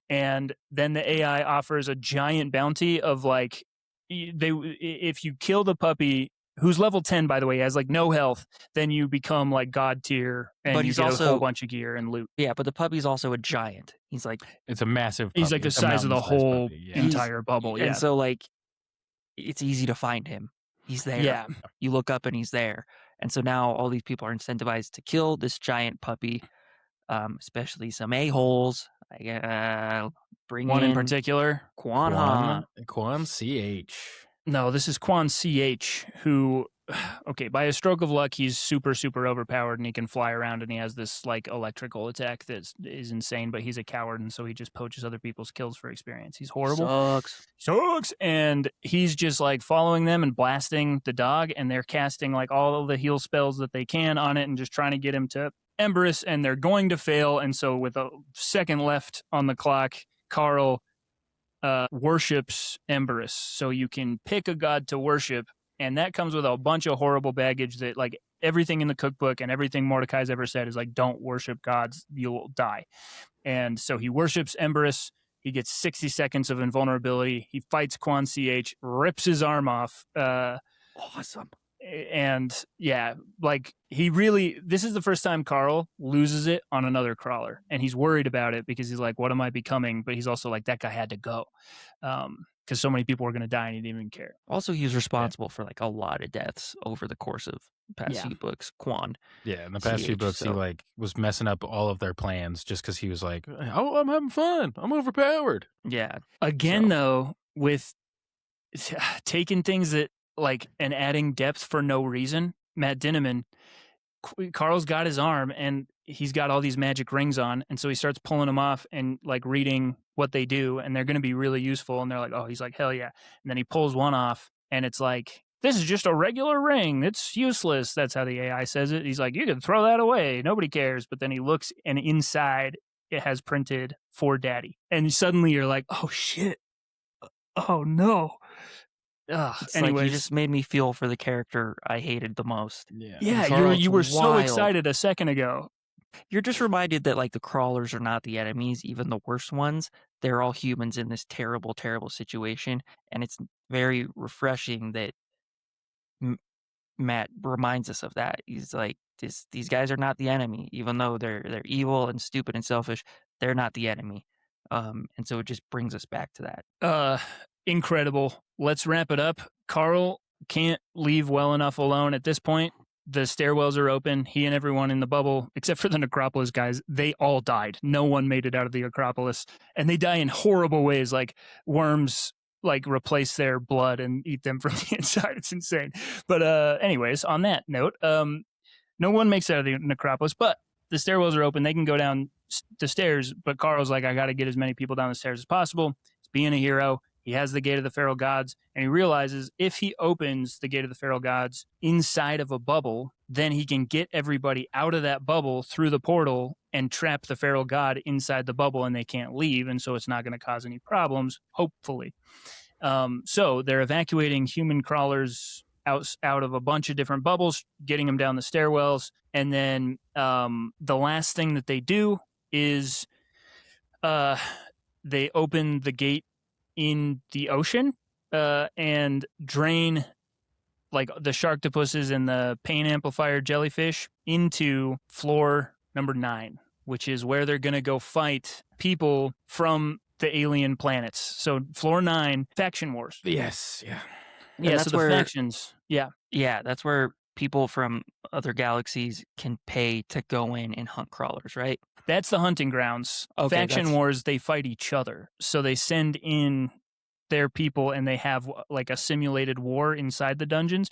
and then the AI offers a giant bounty of like, if you kill the puppy, who's level 10 by the way, has like no health, then you become like god tier, and But you he's get also a whole bunch of gear and loot. Yeah, but the puppy's also a giant. He's like It's a massive puppy. He's like the It's a size of the mountain-sized whole puppy, yeah. entire bubble. Yeah, and so like it's easy to find him. He's there. yeah. You look up and he's there. And so now all these people are incentivized to kill this giant puppy, especially some a-holes. Bring One in in particular. Quan Ha. Quan CH. No, this is Quan CH, who okay, by a stroke of luck, he's super, super overpowered and he can fly around and he has this like electrical attack that is insane, but he's a coward and so he just poaches other people's kills for experience. He's horrible. Sucks. And he's just like following them and blasting the dog, and they're casting like all of the heal spells that they can on it and just trying to get him to Emberus, and they're going to fail. And so with a second left on the clock, Carl worships Emberus. So you can pick a god to worship, and that comes with a bunch of horrible baggage that like everything in the cookbook and everything Mordecai's ever said is like, don't worship gods, you'll die. And so he worships Emberus. He gets 60 seconds of invulnerability. He fights Quan CH, rips his arm off. Awesome. And yeah, like this is the first time Carl loses it on another crawler, and he's worried about it because he's like, what am I becoming? But he's also like, that guy had to go. Because so many people were going to die and he didn't even care. Also, he was responsible for like a lot of deaths over the course of past few books. Quan. Yeah, in the past few books, he like was messing up all of their plans just because he was like, "Oh, I'm having fun. I'm overpowered." Yeah. Again, though, with taking things that like and adding depth for no reason, Matt Dinniman, Carl's got his arm and he's got all these magic rings on, and so he starts pulling them off and like reading what they do, and they're going to be really useful. And they're like, oh, he's like, hell yeah. And then he pulls one off, and it's like, this is just a regular ring. It's useless. That's how the AI says it. He's like, you can throw that away. Nobody cares. But then he looks, and inside it has printed for daddy. And suddenly you're like, oh shit. Oh no. Anyways, like you just made me feel for the character I hated the most. Yeah, you were so excited a second ago. You're just reminded that like the crawlers are not the enemies, even the worst ones. They're all humans in this terrible, terrible situation, and it's very refreshing that Matt reminds us of that. He's like, these guys are not the enemy, even though they're evil and stupid and selfish. They're not the enemy, and so it just brings us back to that. Incredible. Let's wrap it up. Carl can't leave well enough alone at this point. The stairwells are open. He and everyone in the bubble, except for the Necropolis guys, they all died. No one made it out of the Acropolis. And they die in horrible ways, like worms like replace their blood and eat them from the inside. It's insane. But anyways, on that note, no one makes it out of the Necropolis, but the stairwells are open. They can go down the stairs, but Carl's like, I got to get as many people down the stairs as possible. He's being a hero. He has the Gate of the Feral Gods, and he realizes if he opens the Gate of the Feral Gods inside of a bubble, then he can get everybody out of that bubble through the portal and trap the Feral God inside the bubble, and they can't leave, and so it's not going to cause any problems, hopefully. So they're evacuating human crawlers out of a bunch of different bubbles, getting them down the stairwells, and then the last thing that they do is they open the gate in the ocean and drain like the sharktopuses and the pain amplifier jellyfish into floor number 9, which is where they're going to go fight people from the alien planets. So floor 9, faction wars. Yes, yeah. Yeah, so the factions. Yeah. Yeah, that's where people from other galaxies can pay to go in and hunt crawlers, right? That's the hunting grounds. Okay, faction wars, they fight each other. So they send in their people and they have like a simulated war inside the dungeons,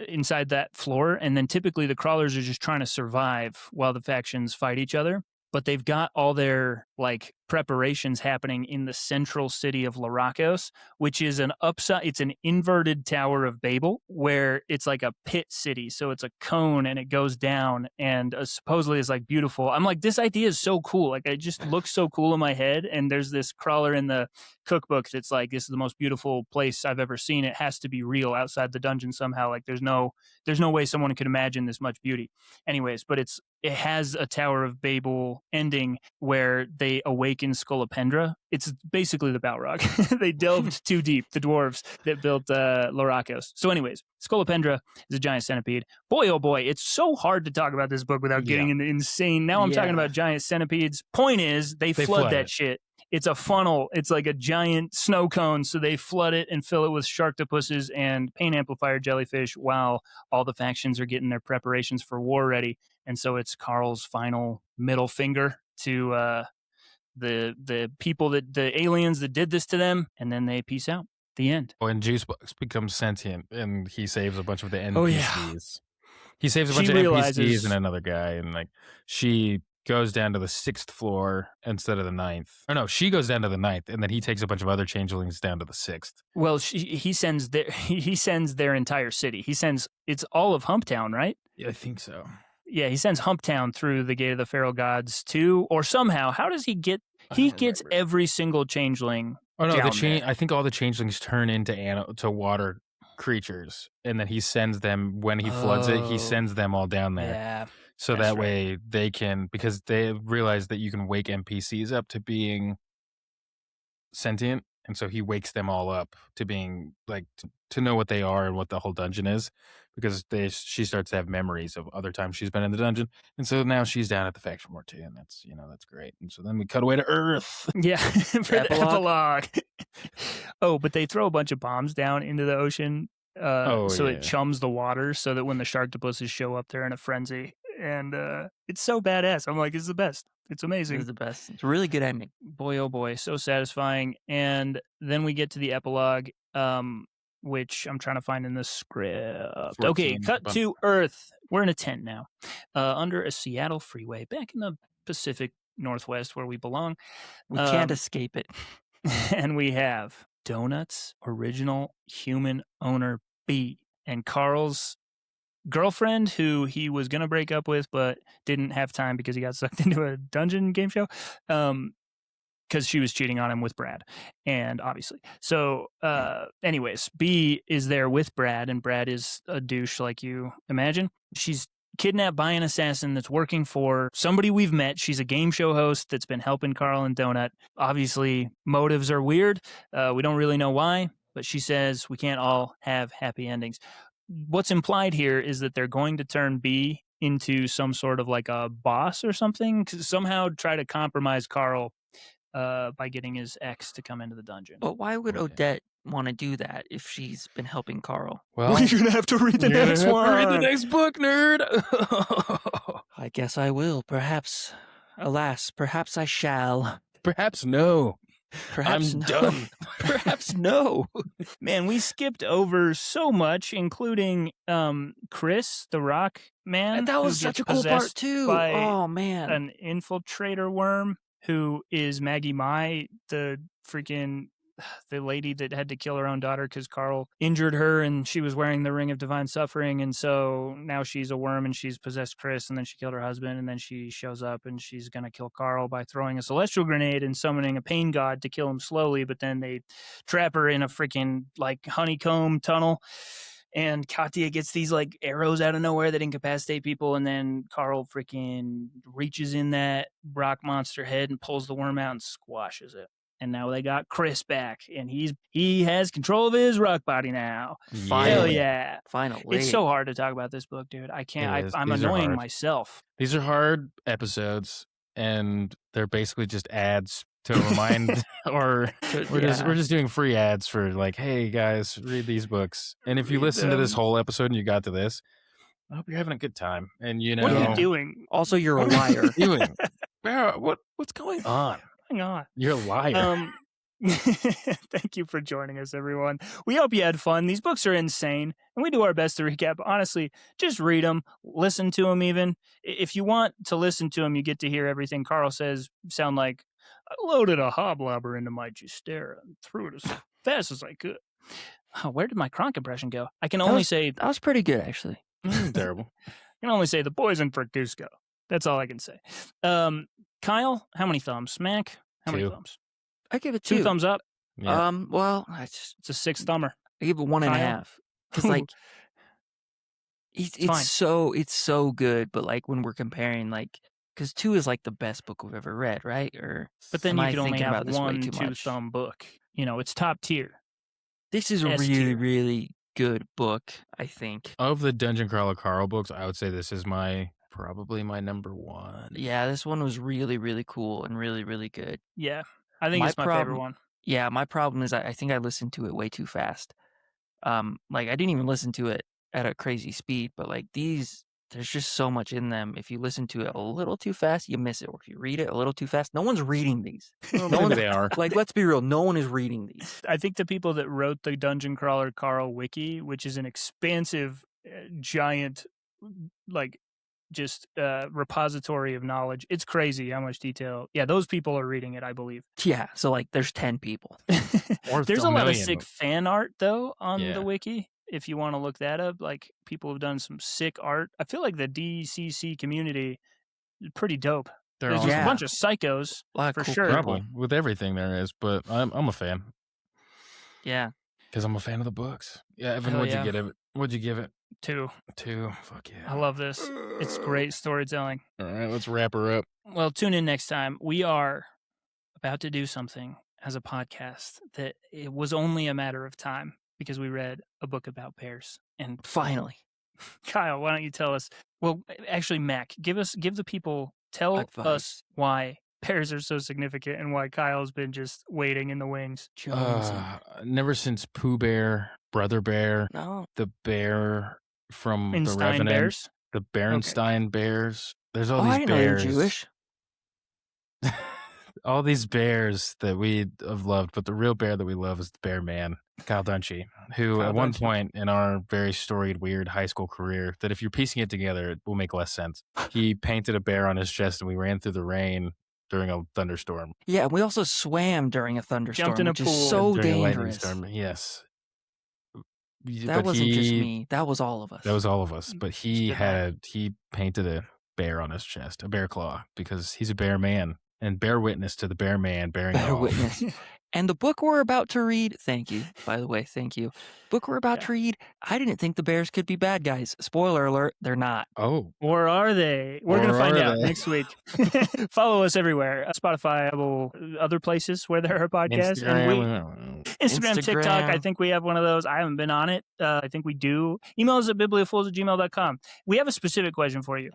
inside that floor. And then typically the crawlers are just trying to survive while the factions fight each other. But they've got all their like preparations happening in the central city of Larakos, which is it's an inverted Tower of Babel where it's like a pit city. So it's a cone and it goes down and supposedly it's like beautiful. I'm like, this idea is so cool. Like it just looks so cool in my head. And there's this crawler in the cookbook that's like, this is the most beautiful place I've ever seen. It has to be real outside the dungeon somehow. Like there's no way someone could imagine this much beauty. Anyways, but it has a Tower of Babel ending where they awaken Scolopendra. It's basically the Balrog. They delved too deep, the dwarves that built Larakos. So anyways, Scolopendra is a giant centipede. Boy, oh boy, it's so hard to talk about this book without getting into insane. Now I'm talking about giant centipedes. Point is, they flood that shit. It's a funnel. It's like a giant snow cone. So they flood it and fill it with sharktopuses and pain amplifier jellyfish while all the factions are getting their preparations for war ready. And so it's Carl's final middle finger to the people the aliens that did this to them, and then they peace out. The end. When Juicebox becomes sentient and he saves a bunch of the NPCs. Oh, yeah. He saves a bunch of NPCs and another guy, and like she goes down to the 6th floor instead of the 9th. Or no, she goes down to the 9th, and then he takes a bunch of other changelings down to the 6th. Well, he sends their entire city. It's all of Humptown, right? Yeah, I think so. Yeah, he sends Humptown through the Gate of the Feral Gods too, or somehow. How does he get? He gets every single changeling. Oh no, I think all the changelings turn into water creatures, and then he sends them when he floods it. He sends them all down there. Yeah. So that way they can, because they realize that you can wake NPCs up to being sentient, and so he wakes them all up to being like to know what they are and what the whole dungeon is, because she starts to have memories of other times she's been in the dungeon, and so now she's down at the faction war too, and that's that's great. And so then we cut away to Earth. Yeah, for the epilogue. Oh, but they throw a bunch of bombs down into the ocean, it chums the water, so that when the sharktopuses show up, they're in a frenzy. And it's so badass. I'm like, it's the best. It's amazing. It's the best. It's a really good ending. Boy, oh boy, so satisfying. And then we get to the epilogue, which I'm trying to find in the script. 14, okay, cut to Earth. We're in a tent now, under a Seattle freeway, back in the Pacific Northwest where we belong. We can't escape it. And we have Donut's original human owner, B, and Carl's girlfriend, who he was going to break up with but didn't have time because he got sucked into a dungeon game show, because she was cheating on him with Brad, and obviously. So anyways, B is there with Brad, and Brad is a douche like you imagine. She's kidnapped by an assassin that's working for somebody we've met. She's a game show host that's been helping Carl and Donut. Obviously, motives are weird. We don't really know why, but she says we can't all have happy endings. What's implied here is that they're going to turn B into some sort of like a boss or something, somehow try to compromise Carl by getting his ex to come into the dungeon. But why would Odette want to do that if she's been helping Carl? Well, you're going to have to read the next one. Read the next book, nerd. I guess I will. Perhaps, alas, perhaps I shall. Perhaps no. Perhaps I'm done. Perhaps no. Man, we skipped over so much, including Chris, the rock man. And that was such a cool part, too. Oh, man. An infiltrator worm who is Maggie Mai, the lady that had to kill her own daughter because Carl injured her and she was wearing the Ring of Divine Suffering. And so now she's a worm and she's possessed Chris, and then she killed her husband, and then she shows up and she's going to kill Carl by throwing a celestial grenade and summoning a pain god to kill him slowly. But then they trap her in a freaking like honeycomb tunnel. And Katya gets these like arrows out of nowhere that incapacitate people. And then Carl freaking reaches in that rock monster head and pulls the worm out and squashes it. And now they got Chris back, and he has control of his rock body now. Hell yeah. Finally. It's so hard to talk about this book, dude. I can't. I'm annoying myself. These are hard episodes, and they're basically just ads to remind, or we're just doing free ads for like, hey guys, read these books. And if you listen to this whole episode and you got to this, I hope you're having a good time. And what are you doing? Also, you're a liar. What's going on? Hang on. You're a liar. Thank you for joining us, everyone. We hope you had fun. These books are insane, and we do our best to recap. Honestly, just read them, listen to them even. If you want to listen to them, you get to hear everything Carl says sound like, I loaded a hobblobber into my Gistera and threw it as fast as I could. Oh, where did my Kronk impression go? I can only say... That was pretty good, actually. Terrible. I can only say the poison for Cusco. That's all I can say. Kyle, how many thumbs? Mac, how many thumbs? I give it 2 thumbs up. Yeah. Well, it's a 6 thumber. I give it 1.5. Because like, it's so good. But like when we're comparing, like, because 2 is like the best book we've ever read, right? But then you can only have 1 2-thumb book. It's top tier. This is a really, really good book, I think. Of the Dungeon Crawler Carl books, I would say this is probably my number 1. Yeah, this one was really, really cool and really, really good. Yeah, I think it's my favorite one. Yeah, my problem is I think I listened to it way too fast. Like I didn't even listen to it at a crazy speed, but like these there's just so much in them. If you listen to it a little too fast, you miss it. Or if you read it a little too fast, no one's reading these. Well, maybe they are. Like, let's be real, no one is reading these. I think the people that wrote the Dungeon Crawler Carl wiki, which is an expansive, giant, like, just repository of knowledge. It's crazy how much detail. Yeah, those people are reading it, I believe. Yeah, so like there's 10 people. There's a lot of sick fan art though on the wiki. If you want to look that up, like people have done some sick art. I feel like the DCC community is pretty dope. There's just a bunch of psychos for sure. Probably with everything there is, but I'm a fan. Yeah, because I'm a fan of the books. Yeah, Evan, what'd you give it? What'd you give it? 2. 2. Fuck yeah. I love this. It's great storytelling. All right, let's wrap her up. Well, tune in next time. We are about to do something as a podcast that it was only a matter of time because we read a book about bears. And finally, Kyle, why don't you tell us? Well, actually, Mac, tell us why bears are so significant and why Kyle's been just waiting in the wings. Never since Pooh Bear, Brother Bear, the bear from the Revenant, bears? The Berenstein bears. There's all I these didn't bears. know you're Jewish. All these bears that we have loved, but the real bear that we love is the Bear Man, Kyle Dunshee, who at one point in our very storied, weird high school career, that if you're piecing it together, it will make less sense. He painted a bear on his chest and we ran through the rain during a thunderstorm. Yeah, and we also swam during a thunderstorm, jumped in a pool. Is so dangerous. Yes. That wasn't just me. That was all of us. That was all of us. But he painted a bear on his chest, a bear claw, because he's a bear man. And bear witness to the bear man bearing bear witness. And the book we're about to read, thank you, by the way, thank you. Book we're about to read, I didn't think the bears could be bad guys. Spoiler alert, they're not. Oh. Or are they? We're going to find out next week. Follow us everywhere. Spotify, Apple, other places where there are podcasts. Instagram, TikTok, I think we have one of those. I haven't been on it. I think we do. Email us at bibliofools@gmail.com. We have a specific question for you.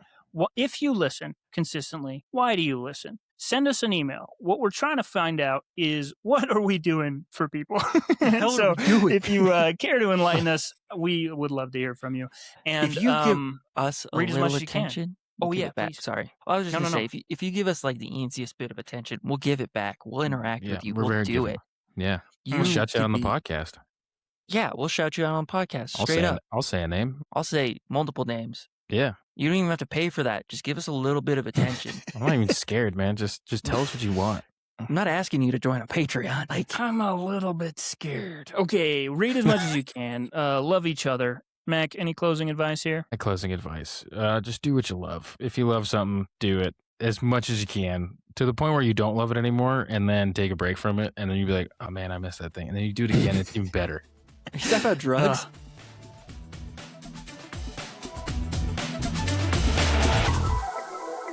If you listen consistently, why do you listen? Send us an email. What we're trying to find out is what are we doing for people? So if you care to enlighten us, we would love to hear from you. And if you give us a read as little much as attention, you can. Oh yeah, back. Sorry, I was just going to say, if you give us like the easiest bit of attention, we'll give it back. We'll interact with you. We'll do it. Yeah, we'll shout you out on the podcast. Yeah, we'll shout you out on the podcast. Straight up. I'll say a name. I'll say multiple names. Yeah. You don't even have to pay for that. Just give us a little bit of attention. I'm not even scared, man. Just tell us what you want. I'm not asking you to join a Patreon. I'm a little bit scared. Okay, read as much as you can. Love each other. Mac, any closing advice here? My closing advice. Just do what you love. If you love something, do it as much as you can to the point where you don't love it anymore and then take a break from it. And then you'll be like, oh man, I missed that thing. And then you do it again. It's even better. Are you talking about drugs?